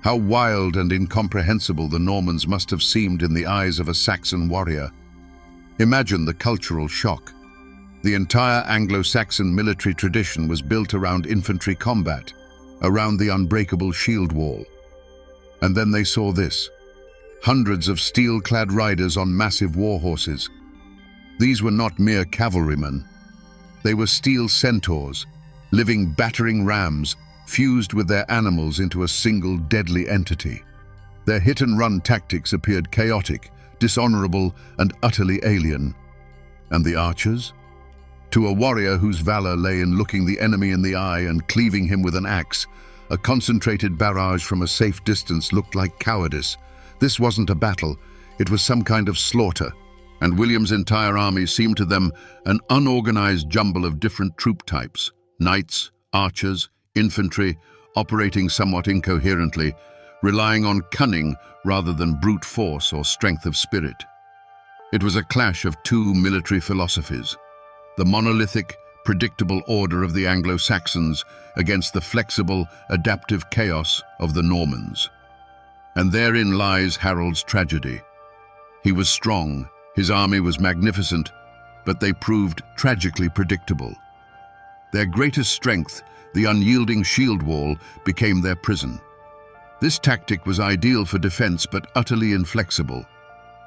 How wild and incomprehensible the Normans must have seemed in the eyes of a Saxon warrior. Imagine the cultural shock. The entire Anglo-Saxon military tradition was built around infantry combat, around the unbreakable shield wall. And then they saw this. Hundreds of steel-clad riders on massive war horses. These were not mere cavalrymen. They were steel centaurs, living battering rams, fused with their animals into a single deadly entity. Their hit-and-run tactics appeared chaotic, dishonorable, and utterly alien. And the archers? To a warrior whose valor lay in looking the enemy in the eye and cleaving him with an axe, a concentrated barrage from a safe distance looked like cowardice. This wasn't a battle, it was some kind of slaughter, and William's entire army seemed to them an unorganized jumble of different troop types, knights, archers, infantry, operating somewhat incoherently, relying on cunning rather than brute force or strength of spirit. It was a clash of two military philosophies, the monolithic, predictable order of the Anglo-Saxons against the flexible, adaptive chaos of the Normans. And therein lies Harold's tragedy. He was strong, his army was magnificent, but they proved tragically predictable. Their greatest strength, the unyielding shield wall, became their prison. This tactic was ideal for defense but utterly inflexible.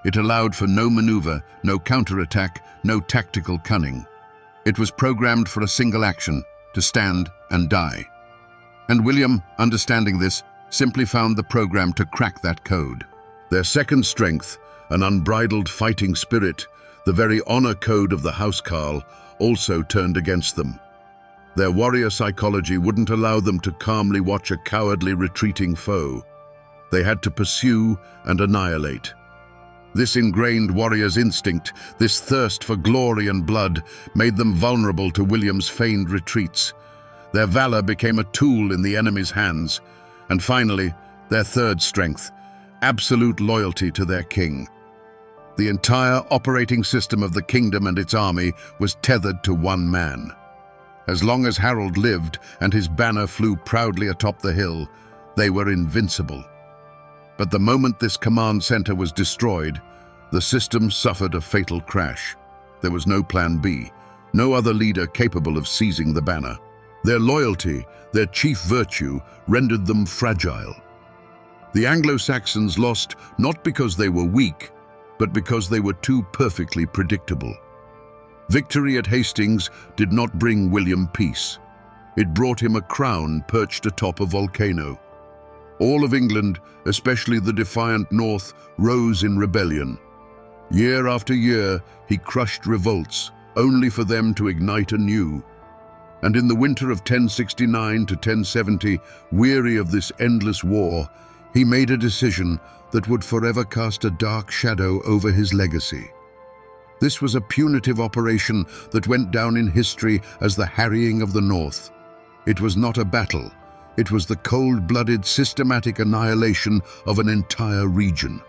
It allowed for no maneuver, no counterattack, no tactical cunning. It was programmed for a single action, to stand and die. And William, understanding this, simply found the program to crack that code. Their second strength, an unbridled fighting spirit, the very honor code of the housecarl, also turned against them. Their warrior psychology wouldn't allow them to calmly watch a cowardly retreating foe. They had to pursue and annihilate. This ingrained warrior's instinct, this thirst for glory and blood, made them vulnerable to William's feigned retreats. Their valor became a tool in the enemy's hands. And finally, their third strength, absolute loyalty to their king. The entire operating system of the kingdom and its army was tethered to one man. As long as Harold lived and his banner flew proudly atop the hill, they were invincible. But the moment this command center was destroyed, the system suffered a fatal crash. There was no plan B, no other leader capable of seizing the banner. Their loyalty, their chief virtue, rendered them fragile. The Anglo-Saxons lost not because they were weak, but because they were too perfectly predictable. Victory at Hastings did not bring William peace. It brought him a crown perched atop a volcano. All of England, especially the defiant north, rose in rebellion. Year after year, he crushed revolts, only for them to ignite anew. And in the winter of 1069 to 1070, weary of this endless war, he made a decision that would forever cast a dark shadow over his legacy. This was a punitive operation that went down in history as the harrying of the North. It was not a battle. It was the cold-blooded, systematic annihilation of an entire region.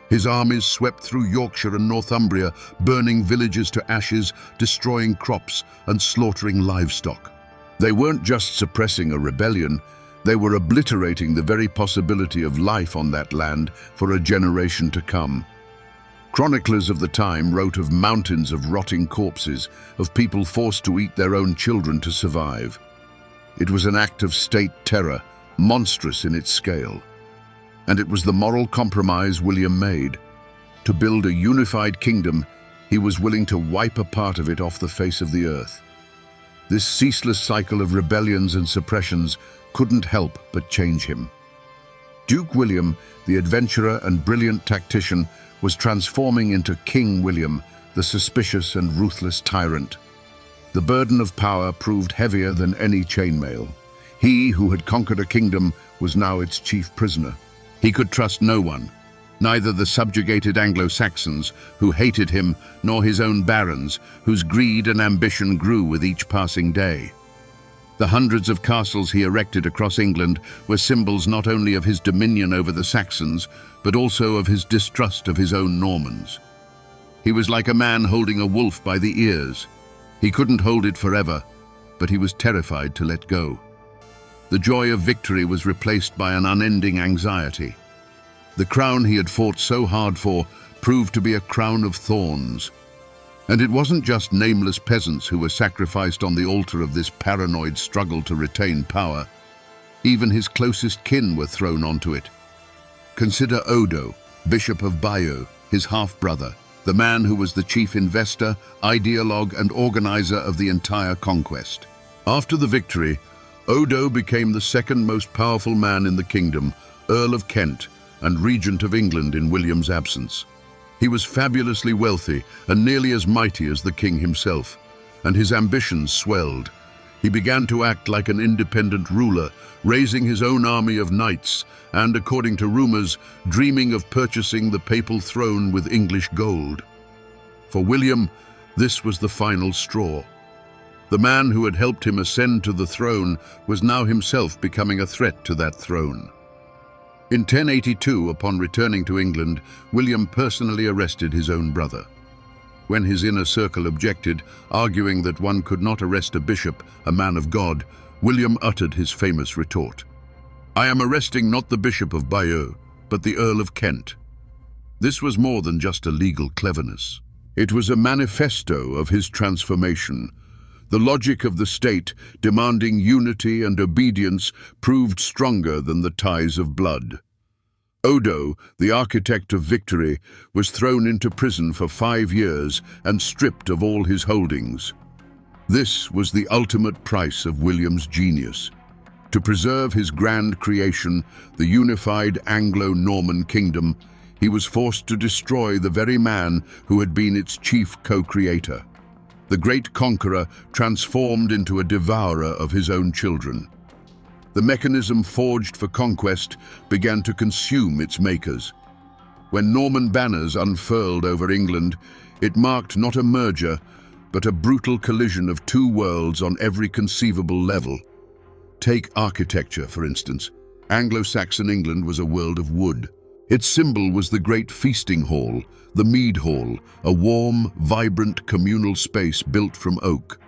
His armies swept through Yorkshire and Northumbria, burning villages to ashes, destroying crops, and slaughtering livestock. They weren't just suppressing a rebellion, they were obliterating the very possibility of life on that land for a generation to come. Chroniclers of the time wrote of mountains of rotting corpses, of people forced to eat their own children to survive. It was an act of state terror, monstrous in its scale. And it was the moral compromise William made. To build a unified kingdom, he was willing to wipe a part of it off the face of the earth. This ceaseless cycle of rebellions and suppressions couldn't help but change him. Duke William, the adventurer and brilliant tactician, was transforming into King William, the suspicious and ruthless tyrant. The burden of power proved heavier than any chainmail. He who had conquered a kingdom was now its chief prisoner. He could trust no one, neither the subjugated Anglo-Saxons, who hated him, nor his own barons, whose greed and ambition grew with each passing day. The hundreds of castles he erected across England were symbols not only of his dominion over the Saxons, but also of his distrust of his own Normans. He was like a man holding a wolf by the ears. He couldn't hold it forever, but he was terrified to let go. The joy of victory was replaced by an unending anxiety. The crown he had fought so hard for proved to be a crown of thorns. And it wasn't just nameless peasants who were sacrificed on the altar of this paranoid struggle to retain power. Even his closest kin were thrown onto it. Consider Odo, Bishop of Bayeux, his half-brother, the man who was the chief investor, ideologue, and organizer of the entire conquest. After the victory, Odo became the second most powerful man in the kingdom, Earl of Kent, and Regent of England in William's absence. He was fabulously wealthy and nearly as mighty as the king himself, and his ambitions swelled. He began to act like an independent ruler, raising his own army of knights and, according to rumors, dreaming of purchasing the papal throne with English gold. For William, this was the final straw. The man who had helped him ascend to the throne was now himself becoming a threat to that throne. In 1082, upon returning to England, William personally arrested his own brother. When his inner circle objected, arguing that one could not arrest a bishop, a man of God, William uttered his famous retort. "I am arresting not the Bishop of Bayeux, but the Earl of Kent." This was more than just a legal cleverness. It was a manifesto of his transformation. The logic of the state, demanding unity and obedience, proved stronger than the ties of blood. Odo, the architect of victory, was thrown into prison for 5 years and stripped of all his holdings. This was the ultimate price of William's genius. To preserve his grand creation, the unified Anglo-Norman kingdom, he was forced to destroy the very man who had been its chief co-creator. The great conqueror transformed into a devourer of his own children. The mechanism forged for conquest began to consume its makers. When Norman banners unfurled over England, it marked not a merger, but a brutal collision of two worlds on every conceivable level. Take architecture, for instance. Anglo-Saxon England was a world of wood. Its symbol was the great feasting hall, the mead hall, a warm, vibrant communal space built from oak.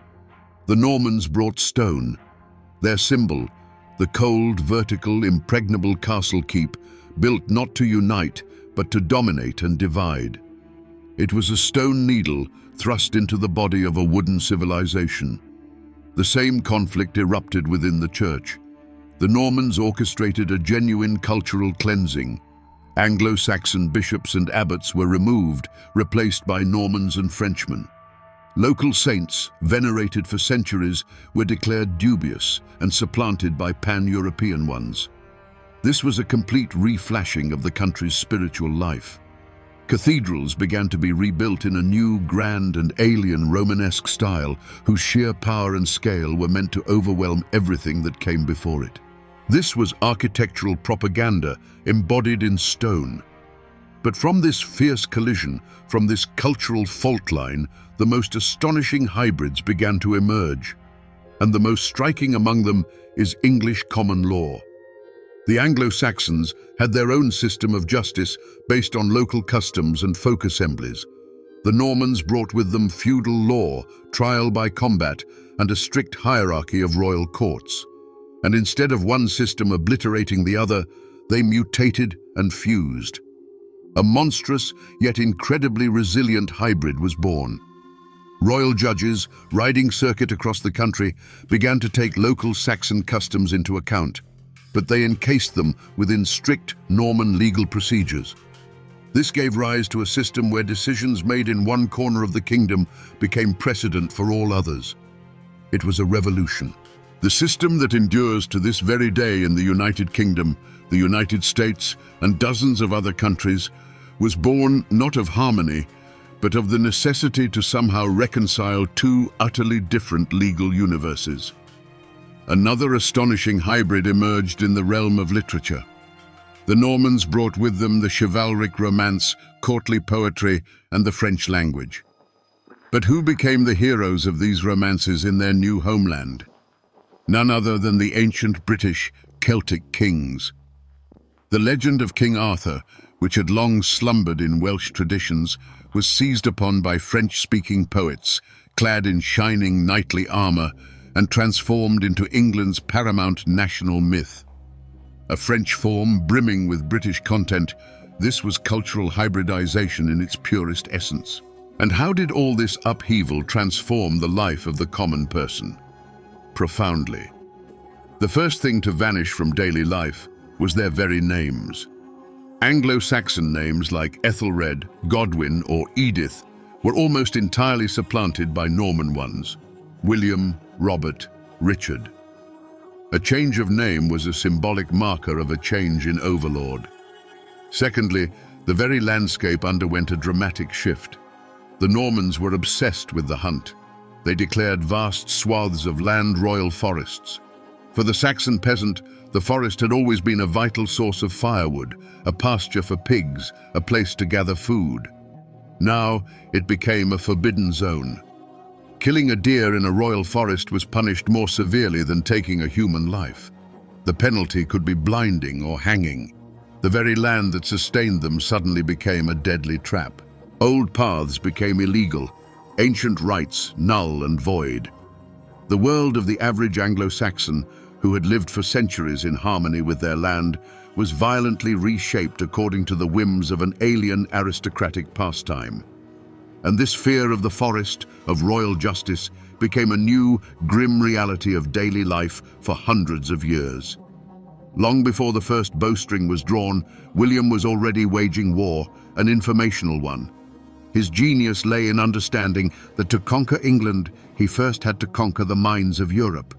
The Normans brought stone. Their symbol, the cold, vertical, impregnable castle keep, built not to unite, but to dominate and divide. It was a stone needle thrust into the body of a wooden civilization. The same conflict erupted within the church. The Normans orchestrated a genuine cultural cleansing. Anglo-Saxon bishops and abbots were removed, replaced by Normans and Frenchmen. Local saints, venerated for centuries, were declared dubious and supplanted by pan-European ones. This was a complete reflashing of the country's spiritual life. Cathedrals began to be rebuilt in a new, grand and alien Romanesque style whose sheer power and scale were meant to overwhelm everything that came before it. This was architectural propaganda embodied in stone. But from this fierce collision, from this cultural fault line, the most astonishing hybrids began to emerge. And the most striking among them is English common law. The Anglo-Saxons had their own system of justice based on local customs and folk assemblies. The Normans brought with them feudal law, trial by combat, and a strict hierarchy of royal courts. And instead of one system obliterating the other, they mutated and fused. A monstrous yet incredibly resilient hybrid was born. Royal judges, riding circuit across the country, began to take local Saxon customs into account, but they encased them within strict Norman legal procedures. This gave rise to a system where decisions made in one corner of the kingdom became precedent for all others. It was a revolution. The system that endures to this very day in the United Kingdom, the United States, and dozens of other countries was born not of harmony, but of the necessity to somehow reconcile two utterly different legal universes. Another astonishing hybrid emerged in the realm of literature. The Normans brought with them the chivalric romance, courtly poetry, and the French language. But who became the heroes of these romances in their new homeland? None other than the ancient British Celtic kings. The legend of King Arthur, which had long slumbered in Welsh traditions, was seized upon by French-speaking poets, clad in shining knightly armor, and transformed into England's paramount national myth. A French form brimming with British content, this was cultural hybridization in its purest essence. And how did all this upheaval transform the life of the common person? Profoundly. The first thing to vanish from daily life was their very names. Anglo-Saxon names like Ethelred, Godwin, or Edith were almost entirely supplanted by Norman ones: William, Robert, Richard. A change of name was a symbolic marker of a change in overlord. Secondly, the very landscape underwent a dramatic shift. The Normans were obsessed with the hunt. They declared vast swaths of land royal forests. For the Saxon peasant, the forest had always been a vital source of firewood, a pasture for pigs, a place to gather food. Now it became a forbidden zone. Killing a deer in a royal forest was punished more severely than taking a human life. The penalty could be blinding or hanging. The very land that sustained them suddenly became a deadly trap. Old paths became illegal, ancient rites null and void. The world of the average Anglo-Saxon, who had lived for centuries in harmony with their land, was violently reshaped according to the whims of an alien aristocratic pastime. And this fear of the forest, of royal justice, became a new, grim reality of daily life for hundreds of years. Long before the first bowstring was drawn, William was already waging war, an informational one. His genius lay in understanding that to conquer England, he first had to conquer the minds of Europe.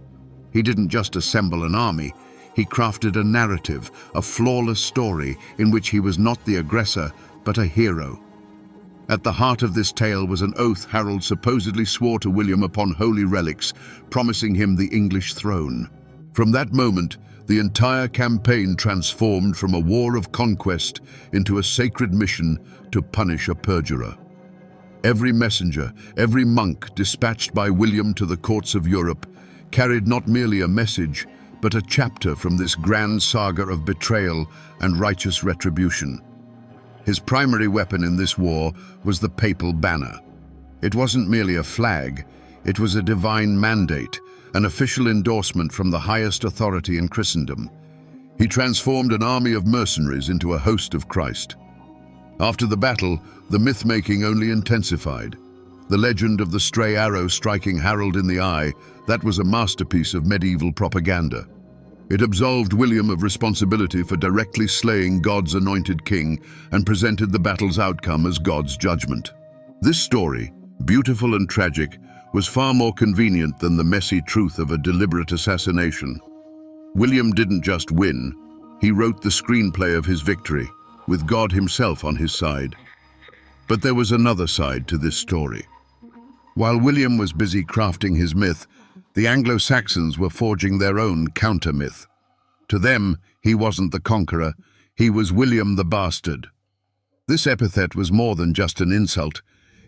He didn't just assemble an army, he crafted a narrative, a flawless story in which he was not the aggressor, but a hero. At the heart of this tale was an oath Harold supposedly swore to William upon holy relics, promising him the English throne. From that moment, the entire campaign transformed from a war of conquest into a sacred mission to punish a perjurer. Every messenger, every monk dispatched by William to the courts of Europe carried not merely a message, but a chapter from this grand saga of betrayal and righteous retribution. His primary weapon in this war was the papal banner. It wasn't merely a flag, it was a divine mandate, an official endorsement from the highest authority in Christendom. He transformed an army of mercenaries into a host of Christ. After the battle, the myth-making only intensified. The legend of the stray arrow striking Harold in the eye, that was a masterpiece of medieval propaganda. It absolved William of responsibility for directly slaying God's anointed king and presented the battle's outcome as God's judgment. This story, beautiful and tragic, was far more convenient than the messy truth of a deliberate assassination. William didn't just win, he wrote the screenplay of his victory, with God himself on his side. But there was another side to this story. While William was busy crafting his myth, the Anglo-Saxons were forging their own counter-myth. To them, he wasn't the conqueror, he was William the Bastard. This epithet was more than just an insult.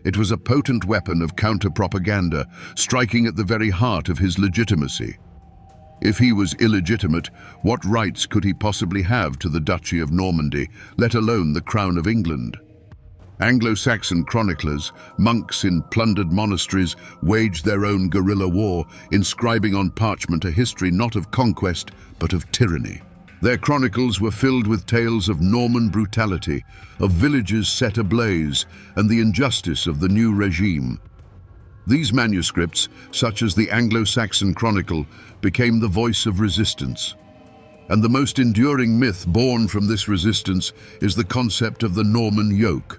It was a potent weapon of counter-propaganda, striking at the very heart of his legitimacy. If he was illegitimate, what rights could he possibly have to the Duchy of Normandy, let alone the Crown of England? Anglo-Saxon chroniclers, monks in plundered monasteries, waged their own guerrilla war, inscribing on parchment a history not of conquest, but of tyranny. Their chronicles were filled with tales of Norman brutality, of villages set ablaze, and the injustice of the new regime. These manuscripts, such as the Anglo-Saxon Chronicle, became the voice of resistance. And the most enduring myth born from this resistance is the concept of the Norman yoke.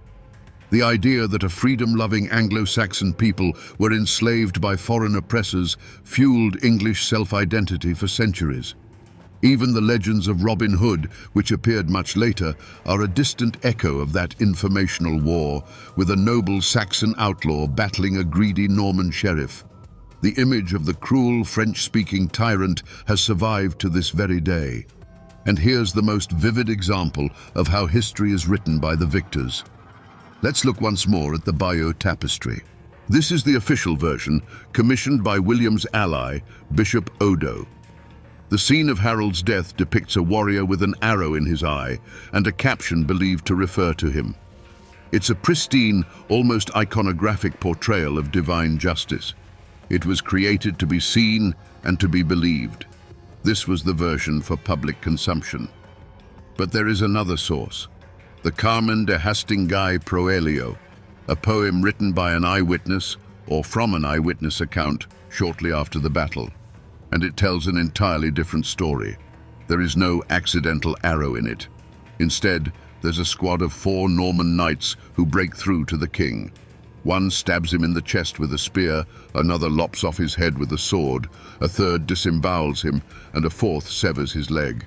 The idea that a freedom-loving Anglo-Saxon people were enslaved by foreign oppressors fueled English self-identity for centuries. Even the legends of Robin Hood, which appeared much later, are a distant echo of that informational war, with a noble Saxon outlaw battling a greedy Norman sheriff. The image of the cruel French-speaking tyrant has survived to this very day. And here's the most vivid example of how history is written by the victors. Let's look once more at the Bayeux Tapestry. This is the official version, commissioned by William's ally, Bishop Odo. The scene of Harold's death depicts a warrior with an arrow in his eye and a caption believed to refer to him. It's a pristine, almost iconographic portrayal of divine justice. It was created to be seen and to be believed. This was the version for public consumption. But there is another source, the Carmen de Hastingai Proelio, a poem written by an eyewitness or from an eyewitness account shortly after the battle. And it tells an entirely different story. There is no accidental arrow in it. Instead, there's a squad of 4 Norman knights who break through to the king. One stabs him in the chest with a spear, another lops off his head with a sword, a third disembowels him, and a fourth severs his leg.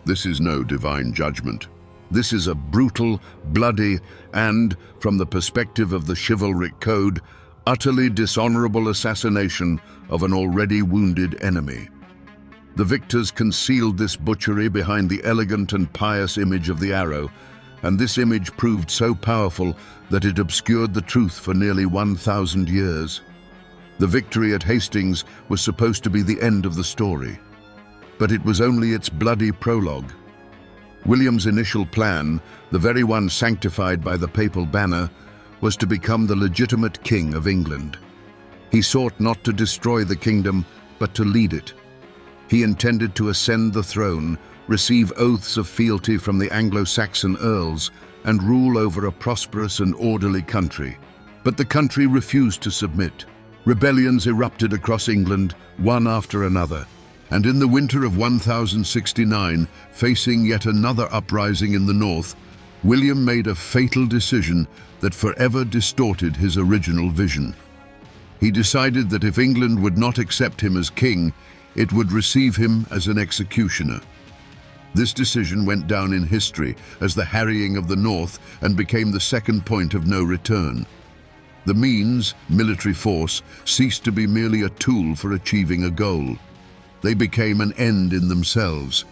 This is no divine judgment. This is a brutal, bloody, and, from the perspective of the chivalric code, utterly dishonorable assassination of an already wounded enemy. The victors concealed this butchery behind the elegant and pious image of the arrow, and this image proved so powerful that it obscured the truth for nearly 1,000 years. The victory at Hastings was supposed to be the end of the story, but it was only its bloody prologue. William's initial plan, the very one sanctified by the papal banner, was to become the legitimate king of England. He sought not to destroy the kingdom, but to lead it. He intended to ascend the throne, receive oaths of fealty from the Anglo-Saxon earls, and rule over a prosperous and orderly country. But the country refused to submit. Rebellions erupted across England, one after another. And in the winter of 1069, facing yet another uprising in the north, William made a fatal decision that forever distorted his original vision. He decided that if England would not accept him as king, it would receive him as an executioner. This decision went down in history as the harrying of the north and became the second point of no return. The means, military force, ceased to be merely a tool for achieving a goal. They became an end in themselves.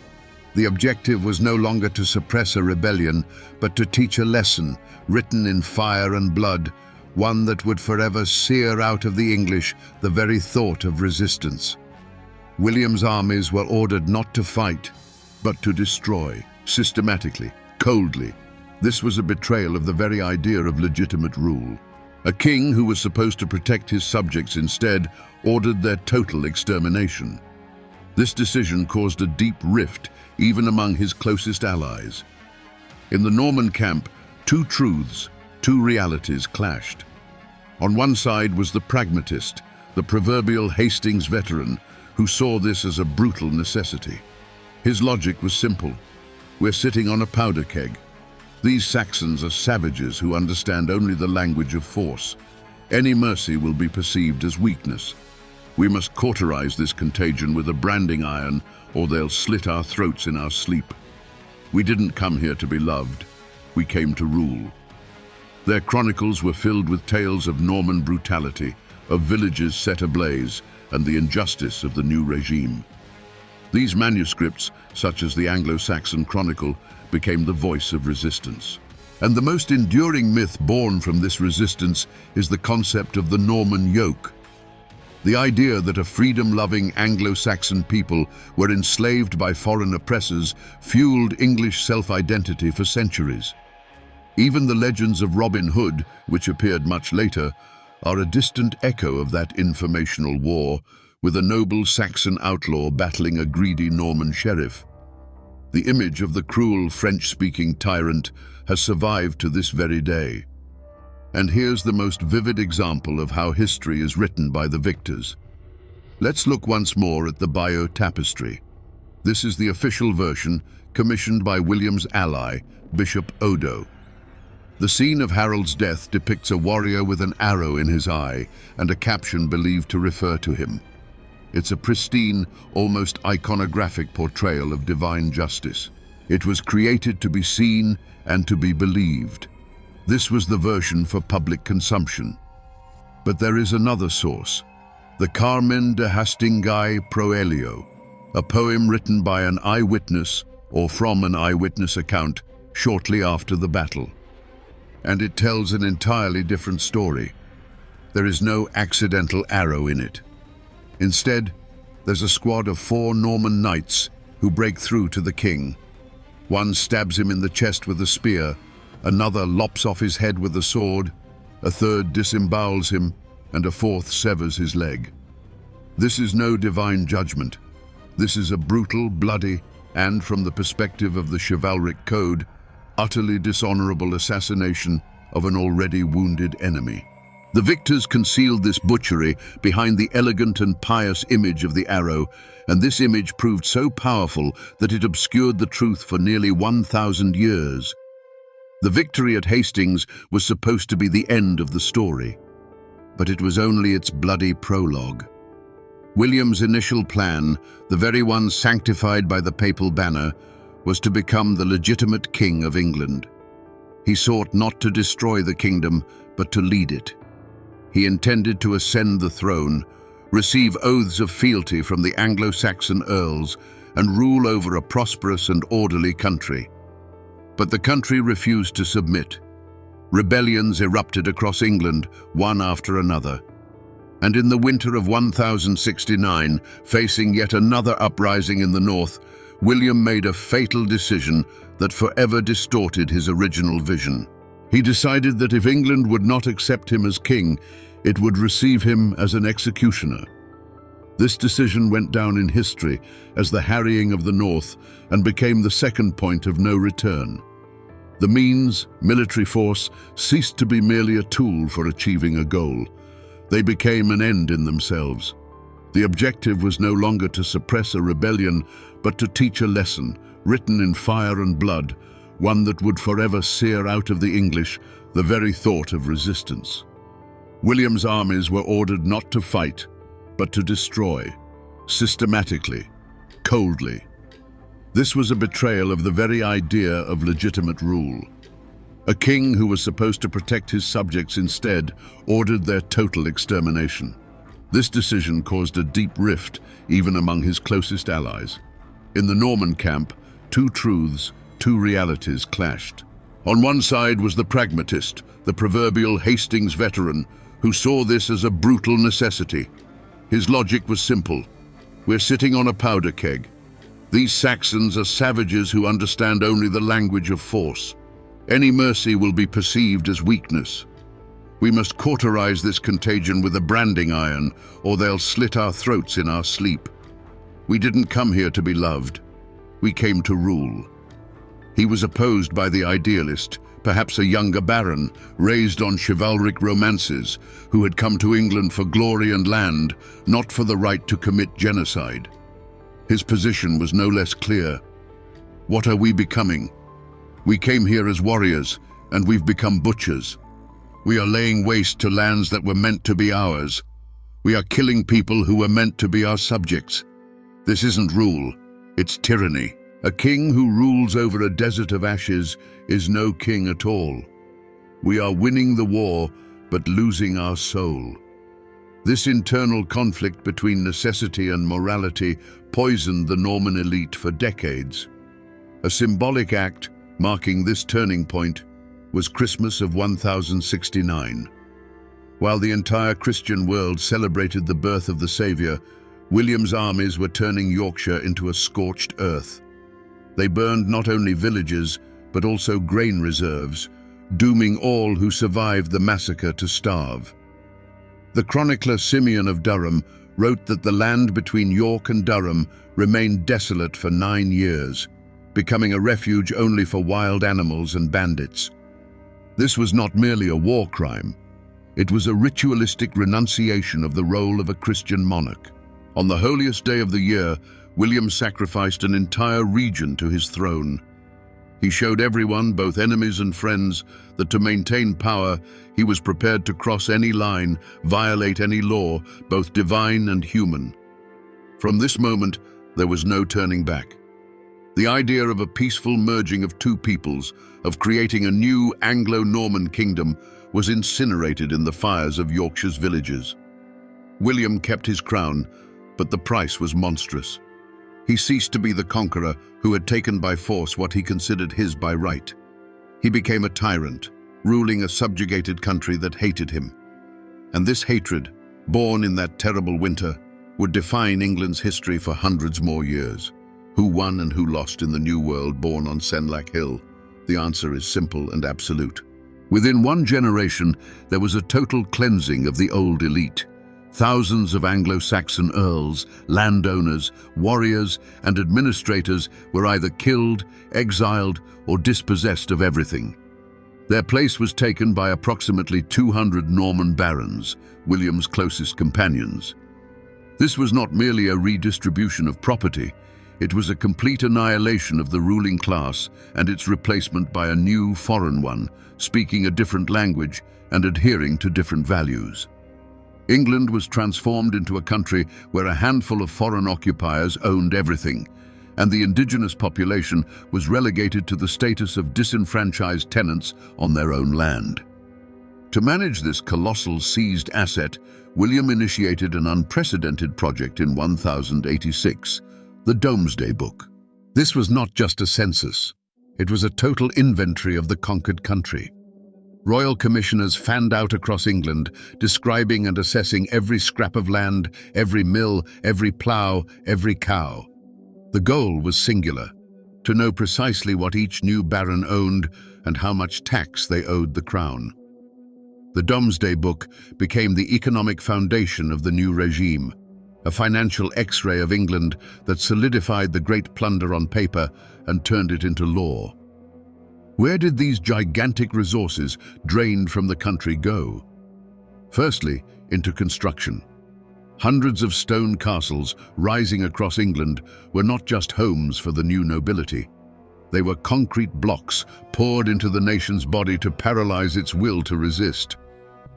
The objective was no longer to suppress a rebellion, but to teach a lesson, written in fire and blood, one that would forever sear out of the English the very thought of resistance. William's armies were ordered not to fight, but to destroy, systematically, coldly. This was a betrayal of the very idea of legitimate rule. A king who was supposed to protect his subjects instead ordered their total extermination. This decision caused a deep rift even among his closest allies. In the Norman camp, 2 truths, 2 realities clashed. On one side was the pragmatist, the proverbial Hastings veteran, who saw this as a brutal necessity. His logic was simple. We're sitting on a powder keg. These Saxons are savages who understand only the language of force. Any mercy will be perceived as weakness. We must cauterize this contagion with a branding iron, or they'll slit our throats in our sleep. We didn't come here to be loved. We came to rule. Their chronicles were filled with tales of Norman brutality, of villages set ablaze, and the injustice of the new regime. These manuscripts, such as the Anglo-Saxon Chronicle, became the voice of resistance. And the most enduring myth born from this resistance is the concept of the Norman yoke. The idea that a freedom-loving Anglo-Saxon people were enslaved by foreign oppressors fueled English self-identity for centuries. Even the legends of Robin Hood, which appeared much later, are a distant echo of that informational war, with a noble Saxon outlaw battling a greedy Norman sheriff. The image of the cruel French-speaking tyrant has survived to this very day. And here's the most vivid example of how history is written by the victors. Let's look once more at the Bayeux Tapestry. This is the official version, commissioned by William's ally, Bishop Odo. The scene of Harold's death depicts a warrior with an arrow in his eye and a caption believed to refer to him. It's a pristine, almost iconographic portrayal of divine justice. It was created to be seen and to be believed. This was the version for public consumption. But there is another source, the Carmen de Hastingai Proelio, a poem written by an eyewitness or from an eyewitness account shortly after the battle. And it tells an entirely different story. There is no accidental arrow in it. Instead, there's a squad of 4 Norman knights who break through to the king. One stabs him in the chest with a spear, another lops off his head with a sword, a third disembowels him, and a fourth severs his leg. This is no divine judgment. This is a brutal, bloody, and, from the perspective of the chivalric code, utterly dishonorable assassination of an already wounded enemy. The victors concealed this butchery behind the elegant and pious image of the arrow, and this image proved so powerful that it obscured the truth for nearly 1,000 years. The victory at Hastings was supposed to be the end of the story, but it was only its bloody prologue. William's initial plan, the very one sanctified by the papal banner, was to become the legitimate king of England. He sought not to destroy the kingdom, but to lead it. He intended to ascend the throne, receive oaths of fealty from the Anglo-Saxon earls, and rule over a prosperous and orderly country. But the country refused to submit. Rebellions erupted across England, one after another. And in the winter of 1069, facing yet another uprising in the north, William made a fatal decision that forever distorted his original vision. He decided that if England would not accept him as king, it would receive him as an executioner. This decision went down in history as the harrying of the north and became the second point of no return. The means, military force, ceased to be merely a tool for achieving a goal. They became an end in themselves. The objective was no longer to suppress a rebellion, but to teach a lesson, written in fire and blood, one that would forever sear out of the English the very thought of resistance. William's armies were ordered not to fight, but to destroy, systematically, coldly. This was a betrayal of the very idea of legitimate rule. A king who was supposed to protect his subjects instead ordered their total extermination. This decision caused a deep rift even among his closest allies. In the Norman camp, 2 truths, 2 realities clashed. On one side was the pragmatist, the proverbial Hastings veteran, who saw this as a brutal necessity. His logic was simple. We're sitting on a powder keg. These Saxons are savages who understand only the language of force. Any mercy will be perceived as weakness. We must cauterize this contagion with a branding iron, or they'll slit our throats in our sleep. We didn't come here to be loved. We came to rule. He was opposed by the idealist, perhaps a younger baron, raised on chivalric romances, who had come to England for glory and land, not for the right to commit genocide. His position was no less clear. What are we becoming? We came here as warriors, and we've become butchers. We are laying waste to lands that were meant to be ours. We are killing people who were meant to be our subjects. This isn't rule, it's tyranny. A king who rules over a desert of ashes is no king at all. We are winning the war, but losing our soul. This internal conflict between necessity and morality poisoned the Norman elite for decades. A symbolic act marking this turning point was Christmas of 1069. While the entire Christian world celebrated the birth of the Saviour, William's armies were turning Yorkshire into a scorched earth. They burned not only villages, but also grain reserves, dooming all who survived the massacre to starve. The chronicler Simeon of Durham wrote that the land between York and Durham remained desolate for 9 years, becoming a refuge only for wild animals and bandits. This was not merely a war crime. It was a ritualistic renunciation of the role of a Christian monarch. On the holiest day of the year, William sacrificed an entire region to his throne. He showed everyone, both enemies and friends, that to maintain power, he was prepared to cross any line, violate any law, both divine and human. From this moment, there was no turning back. The idea of a peaceful merging of two peoples, of creating a new Anglo-Norman kingdom, was incinerated in the fires of Yorkshire's villages. William kept his crown, but the price was monstrous. He ceased to be the conqueror who had taken by force what he considered his by right. He became a tyrant, ruling a subjugated country that hated him. And this hatred, born in that terrible winter, would define England's history for hundreds more years. Who won and who lost in the new world born on Senlac Hill? The answer is simple and absolute. Within one generation, there was a total cleansing of the old elite. Thousands of Anglo-Saxon earls, landowners, warriors, and administrators were either killed, exiled, or dispossessed of everything. Their place was taken by approximately 200 Norman barons, William's closest companions. This was not merely a redistribution of property, it was a complete annihilation of the ruling class and its replacement by a new foreign one, speaking a different language and adhering to different values. England was transformed into a country where a handful of foreign occupiers owned everything, and the indigenous population was relegated to the status of disenfranchised tenants on their own land. To manage this colossal seized asset, William initiated an unprecedented project in 1086, the Domesday Book. This was not just a census, it was a total inventory of the conquered country. Royal commissioners fanned out across England, describing and assessing every scrap of land, every mill, every plough, every cow. The goal was singular: to know precisely what each new baron owned and how much tax they owed the crown. The Domesday Book became the economic foundation of the new regime, a financial X-ray of England that solidified the great plunder on paper and turned it into law. Where did these gigantic resources drained from the country go? Firstly, into construction. Hundreds of stone castles rising across England were not just homes for the new nobility. They were concrete blocks poured into the nation's body to paralyze its will to resist.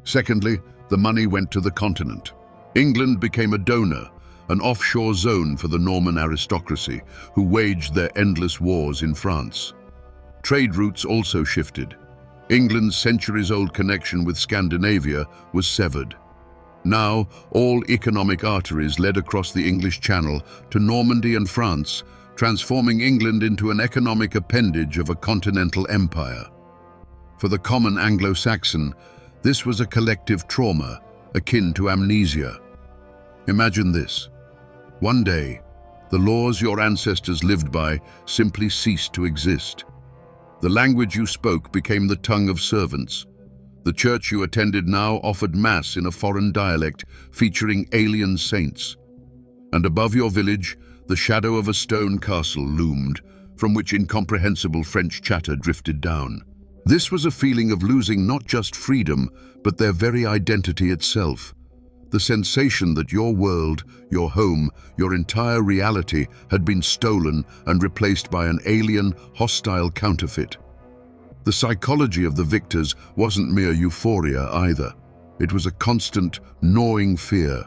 Secondly, the money went to the continent. England became a donor, an offshore zone for the Norman aristocracy, who waged their endless wars in France. Trade routes also shifted. England's centuries-old connection with Scandinavia was severed. Now, all economic arteries led across the English Channel to Normandy and France, transforming England into an economic appendage of a continental empire. For the common Anglo-Saxon, this was a collective trauma, akin to amnesia. Imagine this. One day, the laws your ancestors lived by simply ceased to exist. The language you spoke became the tongue of servants. The church you attended now offered mass in a foreign dialect featuring alien saints. And above your village, the shadow of a stone castle loomed, from which incomprehensible French chatter drifted down. This was a feeling of losing not just freedom, but their very identity itself. The sensation that your world, your home, your entire reality had been stolen and replaced by an alien, hostile counterfeit. The psychology of the victors wasn't mere euphoria either. It was a constant, gnawing fear.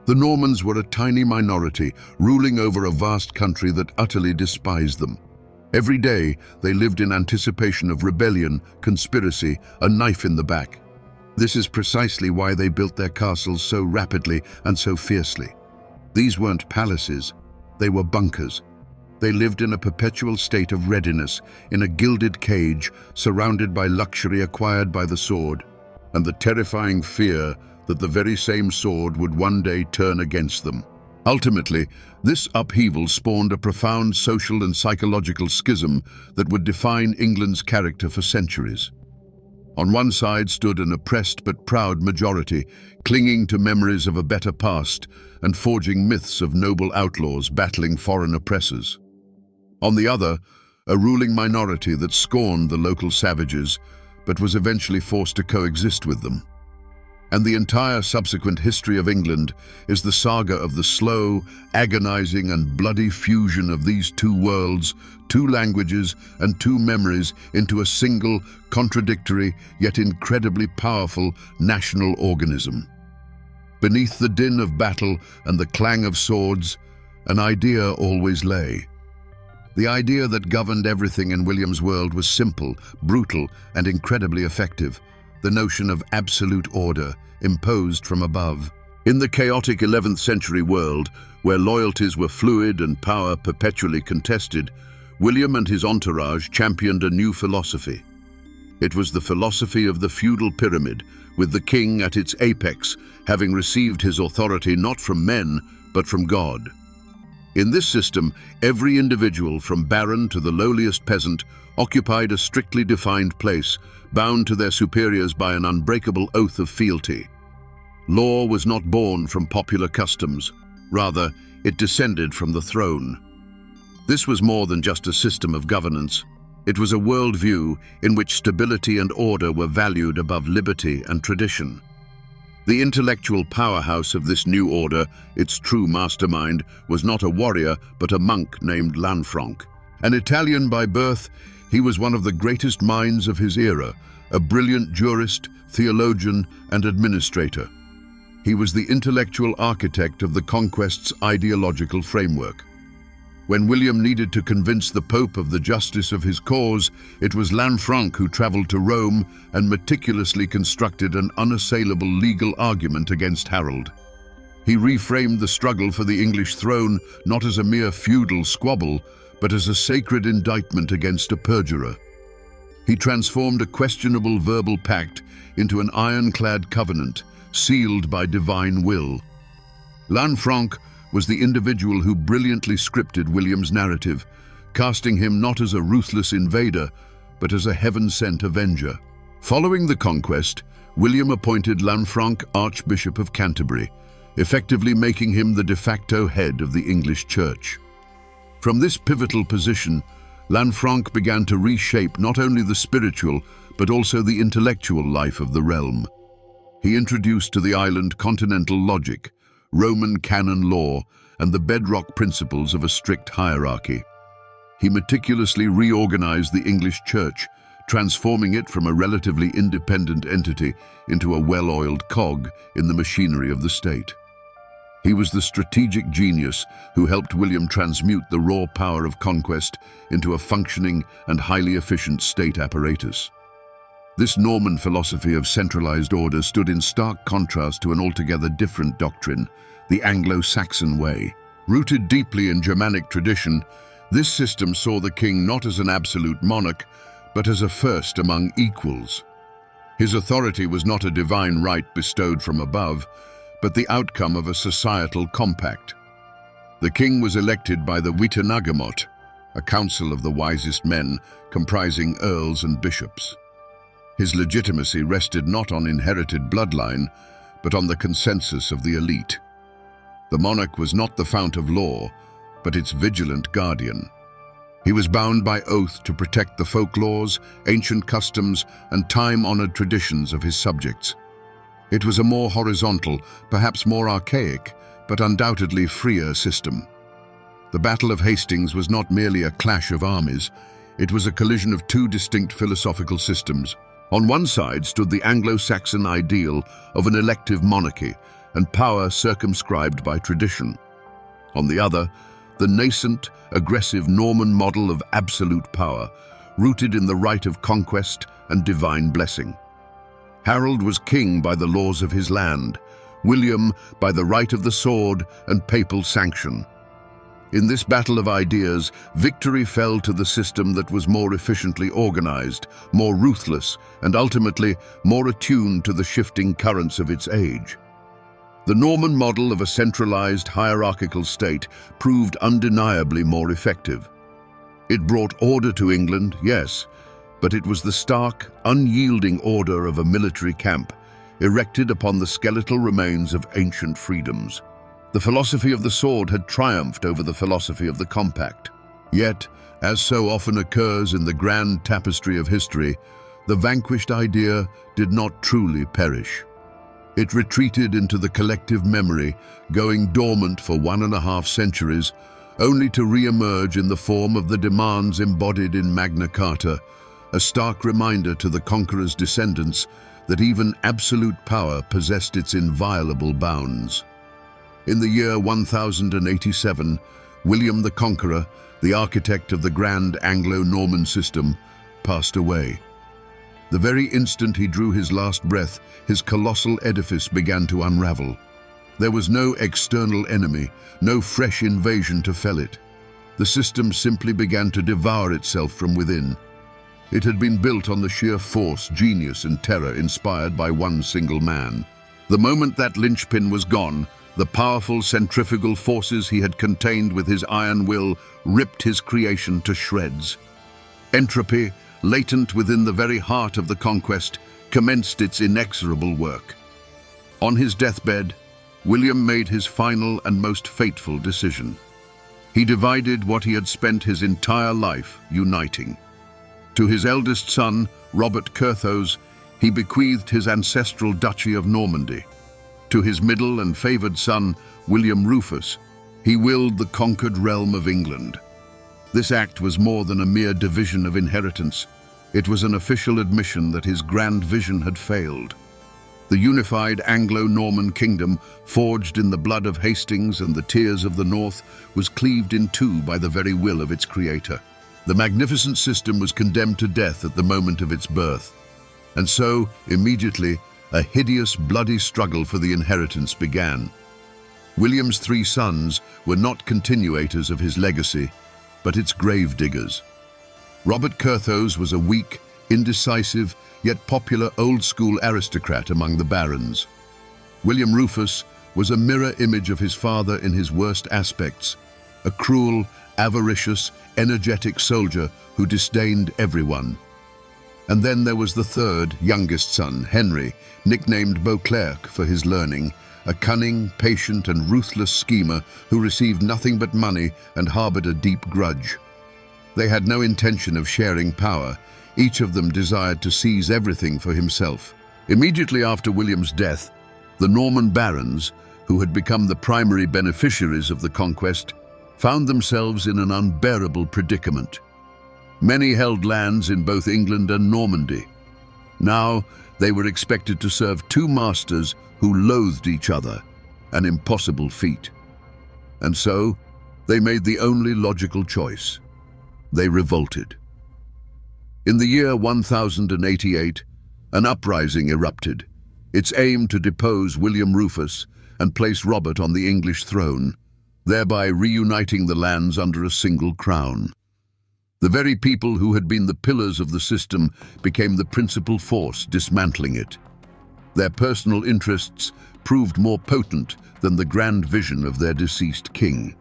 The Normans were a tiny minority, ruling over a vast country that utterly despised them. Every day, they lived in anticipation of rebellion, conspiracy, a knife in the back. This is precisely why they built their castles so rapidly and so fiercely. These weren't palaces, they were bunkers. They lived in a perpetual state of readiness, in a gilded cage, surrounded by luxury acquired by the sword, and the terrifying fear that the very same sword would one day turn against them. Ultimately, this upheaval spawned a profound social and psychological schism that would define England's character for centuries. On one side stood an oppressed but proud majority, clinging to memories of a better past and forging myths of noble outlaws battling foreign oppressors. On the other, a ruling minority that scorned the local savages, but was eventually forced to coexist with them. And the entire subsequent history of England is the saga of the slow, agonizing and bloody fusion of these two worlds, two languages and two memories into a single, contradictory, yet incredibly powerful national organism. Beneath the din of battle and the clang of swords, an idea always lay. The idea that governed everything in William's world was simple, brutal, and incredibly effective. The notion of absolute order, imposed from above. In the chaotic 11th century world, where loyalties were fluid and power perpetually contested, William and his entourage championed a new philosophy. It was the philosophy of the feudal pyramid, with the king at its apex, having received his authority not from men, but from God. In this system, every individual, from baron to the lowliest peasant, occupied a strictly defined place, bound to their superiors by an unbreakable oath of fealty. Law was not born from popular customs. Rather, it descended from the throne. This was more than just a system of governance. It was a worldview in which stability and order were valued above liberty and tradition. The intellectual powerhouse of this new order, its true mastermind, was not a warrior, but a monk named Lanfranc. An Italian by birth, he was one of the greatest minds of his era, a brilliant jurist, theologian, and administrator. He was the intellectual architect of the Conquest's ideological framework. When William needed to convince the Pope of the justice of his cause, it was Lanfranc who traveled to Rome and meticulously constructed an unassailable legal argument against Harold. He reframed the struggle for the English throne not as a mere feudal squabble, but as a sacred indictment against a perjurer. He transformed a questionable verbal pact into an ironclad covenant, sealed by divine will. Lanfranc was the individual who brilliantly scripted William's narrative, casting him not as a ruthless invader, but as a heaven-sent avenger. Following the conquest, William appointed Lanfranc Archbishop of Canterbury, effectively making him the de facto head of the English Church. From this pivotal position, Lanfranc began to reshape not only the spiritual, but also the intellectual life of the realm. He introduced to the island continental logic, Roman canon law, and the bedrock principles of a strict hierarchy. He meticulously reorganized the English Church, transforming it from a relatively independent entity into a well-oiled cog in the machinery of the state. He was the strategic genius who helped William transmute the raw power of conquest into a functioning and highly efficient state apparatus. This Norman philosophy of centralized order stood in stark contrast to an altogether different doctrine, the Anglo-Saxon way. Rooted deeply in Germanic tradition, this system saw the king not as an absolute monarch, but as a first among equals. His authority was not a divine right bestowed from above, but the outcome of a societal compact. The king was elected by the Witenagemot, a council of the wisest men comprising earls and bishops. His legitimacy rested not on inherited bloodline, but on the consensus of the elite. The monarch was not the fount of law, but its vigilant guardian. He was bound by oath to protect the folklores, ancient customs, and time-honored traditions of his subjects. It was a more horizontal, perhaps more archaic, but undoubtedly freer system. The Battle of Hastings was not merely a clash of armies, It was a collision of two distinct philosophical systems. On one side stood the Anglo-Saxon ideal of an elective monarchy and power circumscribed by tradition. On the other, the nascent, aggressive Norman model of absolute power, rooted in the right of conquest and divine blessing. Harold was king by the laws of his land, William by the right of the sword and papal sanction. In this battle of ideas, victory fell to the system that was more efficiently organized, more ruthless, and ultimately more attuned to the shifting currents of its age. The Norman model of a centralized, hierarchical state proved undeniably more effective. It brought order to England, yes, but it was the stark, unyielding order of a military camp, erected upon the skeletal remains of ancient freedoms. The philosophy of the sword had triumphed over the philosophy of the compact. Yet, as so often occurs in the grand tapestry of history, the vanquished idea did not truly perish. It retreated into the collective memory, going dormant for 1.5 centuries, only to re-emerge in the form of the demands embodied in Magna Carta, a stark reminder to the conqueror's descendants that even absolute power possessed its inviolable bounds. In the year 1087, William the Conqueror, the architect of the grand Anglo-Norman system, passed away. The very instant he drew his last breath, his colossal edifice began to unravel. There was no external enemy, no fresh invasion to fell it. The system simply began to devour itself from within. It had been built on the sheer force, genius, and terror inspired by one single man. The moment that linchpin was gone, the powerful centrifugal forces he had contained with his iron will ripped his creation to shreds. Entropy, latent within the very heart of the conquest, commenced its inexorable work. On his deathbed, William made his final and most fateful decision. He divided what he had spent his entire life uniting. To his eldest son, Robert Curthose, he bequeathed his ancestral Duchy of Normandy. To his middle and favoured son, William Rufus, he willed the conquered realm of England. This act was more than a mere division of inheritance. It was an official admission that his grand vision had failed. The unified Anglo-Norman kingdom, forged in the blood of Hastings and the tears of the North, was cleaved in two by the very will of its creator. The magnificent system was condemned to death at the moment of its birth. And so, immediately, a hideous, bloody struggle for the inheritance began. William's 3 sons were not continuators of his legacy, but its grave-diggers. Robert Curthose was a weak, indecisive, yet popular old-school aristocrat among the barons. William Rufus was a mirror image of his father in his worst aspects, a cruel, avaricious, energetic soldier who disdained everyone. And then there was the third, youngest son, Henry, nicknamed Beauclerc for his learning, a cunning, patient, and ruthless schemer who received nothing but money and harbored a deep grudge. They had no intention of sharing power. Each of them desired to seize everything for himself. Immediately after William's death, the Norman barons, who had become the primary beneficiaries of the conquest, found themselves in an unbearable predicament. Many held lands in both England and Normandy. Now, they were expected to serve 2 masters who loathed each other, an impossible feat. And so, they made the only logical choice. They revolted. In the year 1088, an uprising erupted, its aim to depose William Rufus and place Robert on the English throne, thereby reuniting the lands under a single crown. The very people who had been the pillars of the system became the principal force dismantling it. Their personal interests proved more potent than the grand vision of their deceased king.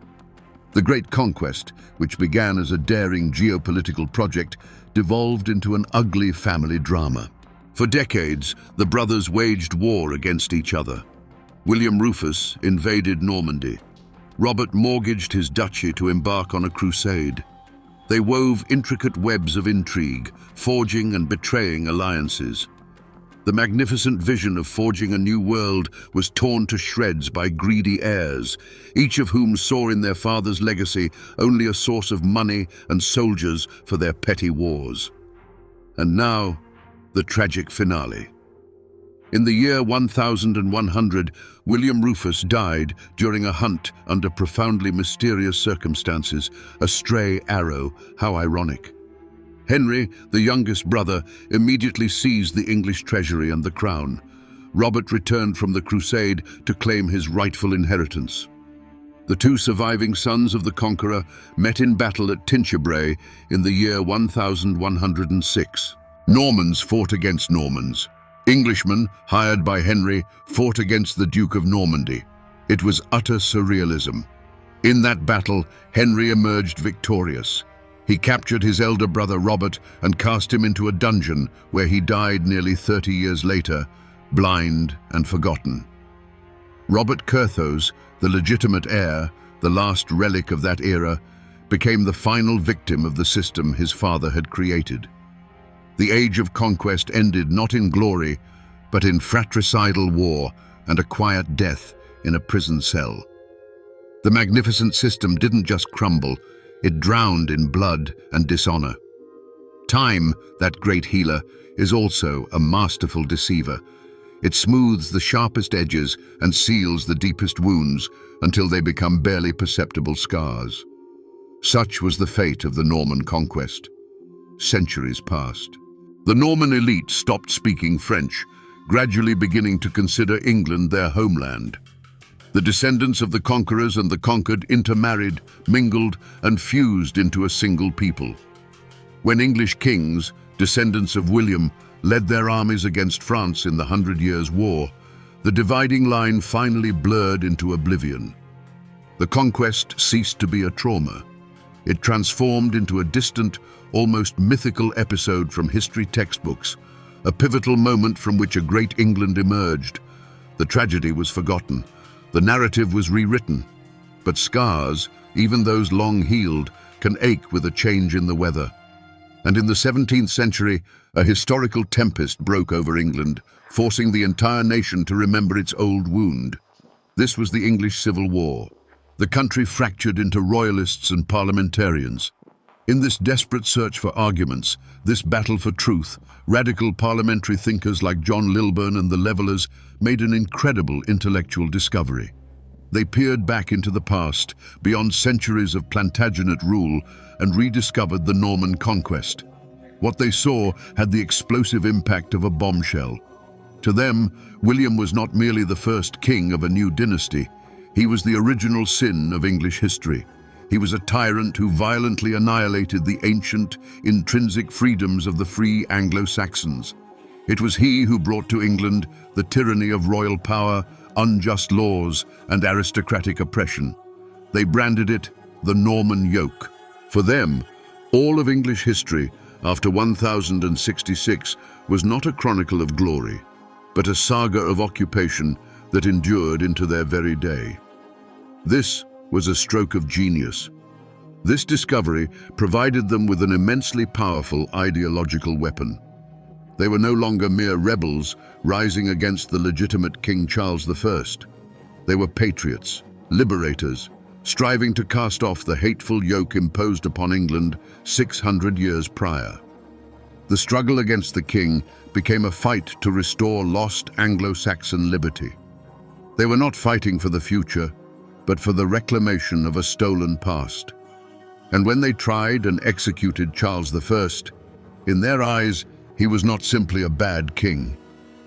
The Great Conquest, which began as a daring geopolitical project, devolved into an ugly family drama. For decades, the brothers waged war against each other. William Rufus invaded Normandy. Robert mortgaged his duchy to embark on a crusade. They wove intricate webs of intrigue, forging and betraying alliances. The magnificent vision of forging a new world was torn to shreds by greedy heirs, each of whom saw in their father's legacy only a source of money and soldiers for their petty wars. And now, the tragic finale. In the year 1100, William Rufus died during a hunt under profoundly mysterious circumstances. A stray arrow, how ironic. Henry, the youngest brother, immediately seized the English treasury and the crown. Robert returned from the crusade to claim his rightful inheritance. The two surviving sons of the Conqueror met in battle at Tinchebray in the year 1106. Normans fought against Normans. Englishmen, hired by Henry, fought against the Duke of Normandy. It was utter surrealism. In that battle, Henry emerged victorious. He captured his elder brother Robert and cast him into a dungeon where he died nearly 30 years later, blind and forgotten. Robert Curthose, the legitimate heir, the last relic of that era, became the final victim of the system his father had created. The age of conquest ended not in glory, but in fratricidal war and a quiet death in a prison cell. The magnificent system didn't just crumble, it drowned in blood and dishonor. Time, that great healer, is also a masterful deceiver. It smooths the sharpest edges and seals the deepest wounds until they become barely perceptible scars. Such was the fate of the Norman conquest. Centuries passed. The Norman elite stopped speaking French, gradually beginning to consider England their homeland. The descendants of the conquerors and the conquered intermarried, mingled, and fused into a single people. When English kings, descendants of William, led their armies against France in the 100 Years' War, the dividing line finally blurred into oblivion. The conquest ceased to be a trauma. It transformed into a distant, almost mythical episode from history textbooks, a pivotal moment from which a great England emerged. The tragedy was forgotten. The narrative was rewritten. But scars, even those long healed, can ache with a change in the weather. And in the 17th century, a historical tempest broke over England, forcing the entire nation to remember its old wound. This was the English Civil War. The country fractured into royalists and parliamentarians. In this desperate search for arguments, this battle for truth, radical parliamentary thinkers like John Lilburne and the Levellers made an incredible intellectual discovery. They peered back into the past, beyond centuries of Plantagenet rule, and rediscovered the Norman conquest. What they saw had the explosive impact of a bombshell. To them, William was not merely the first king of a new dynasty, he was the original sin of English history. He was a tyrant who violently annihilated the ancient, intrinsic freedoms of the free Anglo-Saxons. It was he who brought to England the tyranny of royal power, unjust laws, and aristocratic oppression. They branded it the Norman Yoke. For them, all of English history after 1066 was not a chronicle of glory, but a saga of occupation that endured into their very day. This was a stroke of genius. This discovery provided them with an immensely powerful ideological weapon. They were no longer mere rebels rising against the legitimate King Charles I. They were patriots, liberators, striving to cast off the hateful yoke imposed upon England 600 years prior. The struggle against the king became a fight to restore lost Anglo-Saxon liberty. They were not fighting for the future, but for the reclamation of a stolen past. And when they tried and executed Charles I, in their eyes, he was not simply a bad king.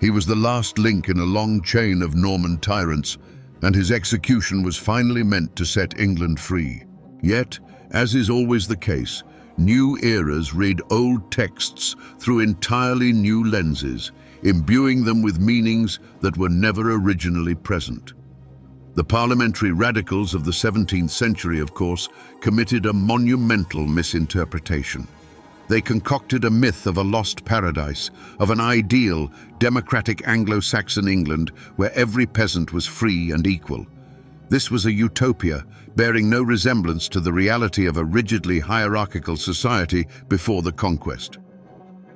He was the last link in a long chain of Norman tyrants, and his execution was finally meant to set England free. Yet, as is always the case, new eras read old texts through entirely new lenses, imbuing them with meanings that were never originally present. The parliamentary radicals of the 17th century, of course, committed a monumental misinterpretation. They concocted a myth of a lost paradise, of an ideal, democratic Anglo-Saxon England where every peasant was free and equal. This was a utopia, bearing no resemblance to the reality of a rigidly hierarchical society before the conquest.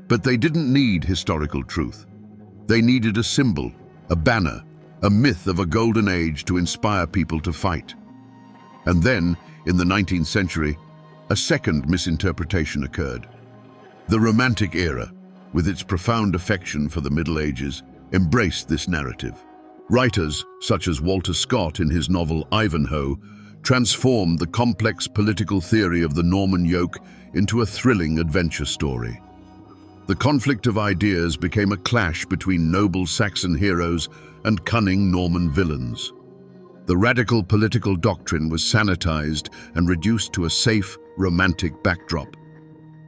But they didn't need historical truth. They needed a symbol, a banner, a myth of a golden age to inspire people to fight. And then, in the 19th century, a second misinterpretation occurred. The Romantic era, with its profound affection for the Middle Ages, embraced this narrative. Writers, such as Walter Scott in his novel Ivanhoe, transformed the complex political theory of the Norman yoke into a thrilling adventure story. The conflict of ideas became a clash between noble Saxon heroes and cunning Norman villains. The radical political doctrine was sanitized and reduced to a safe, romantic backdrop.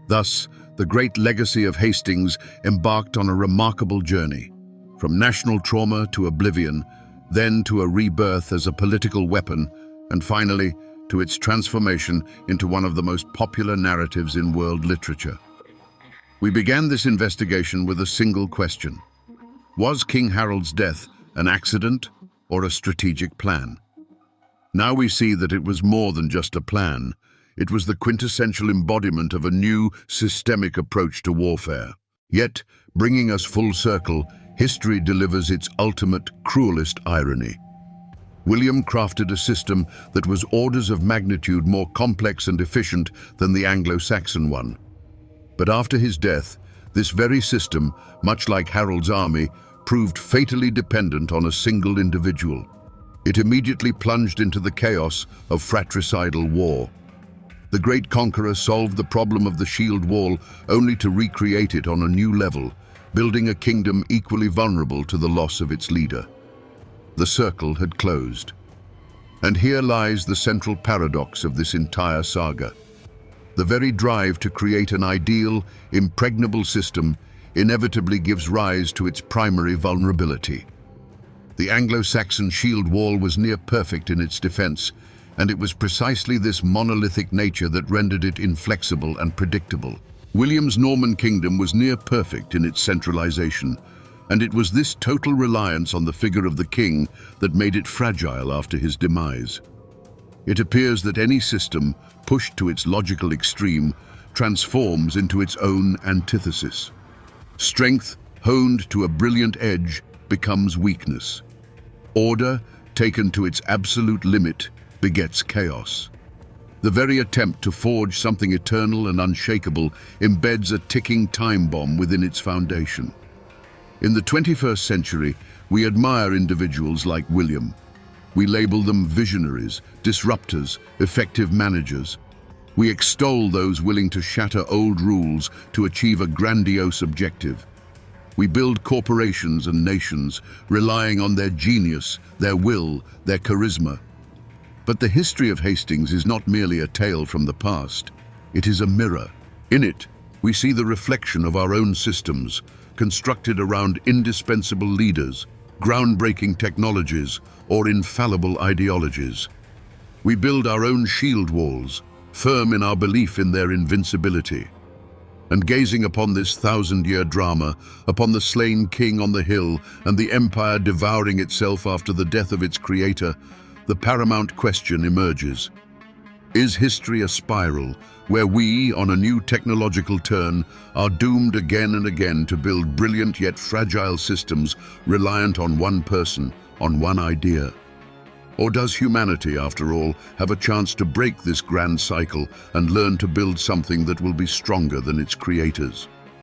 Thus, the great legacy of Hastings embarked on a remarkable journey, from national trauma to oblivion, then to a rebirth as a political weapon, and finally, to its transformation into one of the most popular narratives in world literature. We began this investigation with a single question. Was King Harold's death an accident or a strategic plan? Now we see that it was more than just a plan. It was the quintessential embodiment of a new, systemic approach to warfare. Yet, bringing us full circle, history delivers its ultimate, cruelest irony. William crafted a system that was orders of magnitude more complex and efficient than the Anglo-Saxon one. But after his death, this very system, much like Harold's army, proved fatally dependent on a single individual. It immediately plunged into the chaos of fratricidal war. The great conqueror solved the problem of the shield wall only to recreate it on a new level, building a kingdom equally vulnerable to the loss of its leader. The circle had closed. And here lies the central paradox of this entire saga. The very drive to create an ideal, impregnable system inevitably gives rise to its primary vulnerability. The Anglo-Saxon shield wall was near perfect in its defense, and it was precisely this monolithic nature that rendered it inflexible and predictable. William's Norman kingdom was near perfect in its centralization, and it was this total reliance on the figure of the king that made it fragile after his demise. It appears that any system, pushed to its logical extreme, transforms into its own antithesis. Strength, honed to a brilliant edge, becomes weakness. Order, taken to its absolute limit, begets chaos. The very attempt to forge something eternal and unshakable embeds a ticking time bomb within its foundation. In the 21st century, we admire individuals like William. We label them visionaries, disruptors, effective managers. We extol those willing to shatter old rules to achieve a grandiose objective. We build corporations and nations, relying on their genius, their will, their charisma. But the history of Hastings is not merely a tale from the past. It is a mirror. In it, we see the reflection of our own systems, constructed around indispensable leaders, groundbreaking technologies, or infallible ideologies. We build our own shield walls, firm in our belief in their invincibility. And gazing upon this thousand-year drama, upon the slain king on the hill and the empire devouring itself after the death of its creator, the paramount question emerges. Is history a spiral where we, on a new technological turn, are doomed again and again to build brilliant yet fragile systems reliant on one person, on one idea? Or does humanity, after all, have a chance to break this grand cycle and learn to build something that will be stronger than its creators?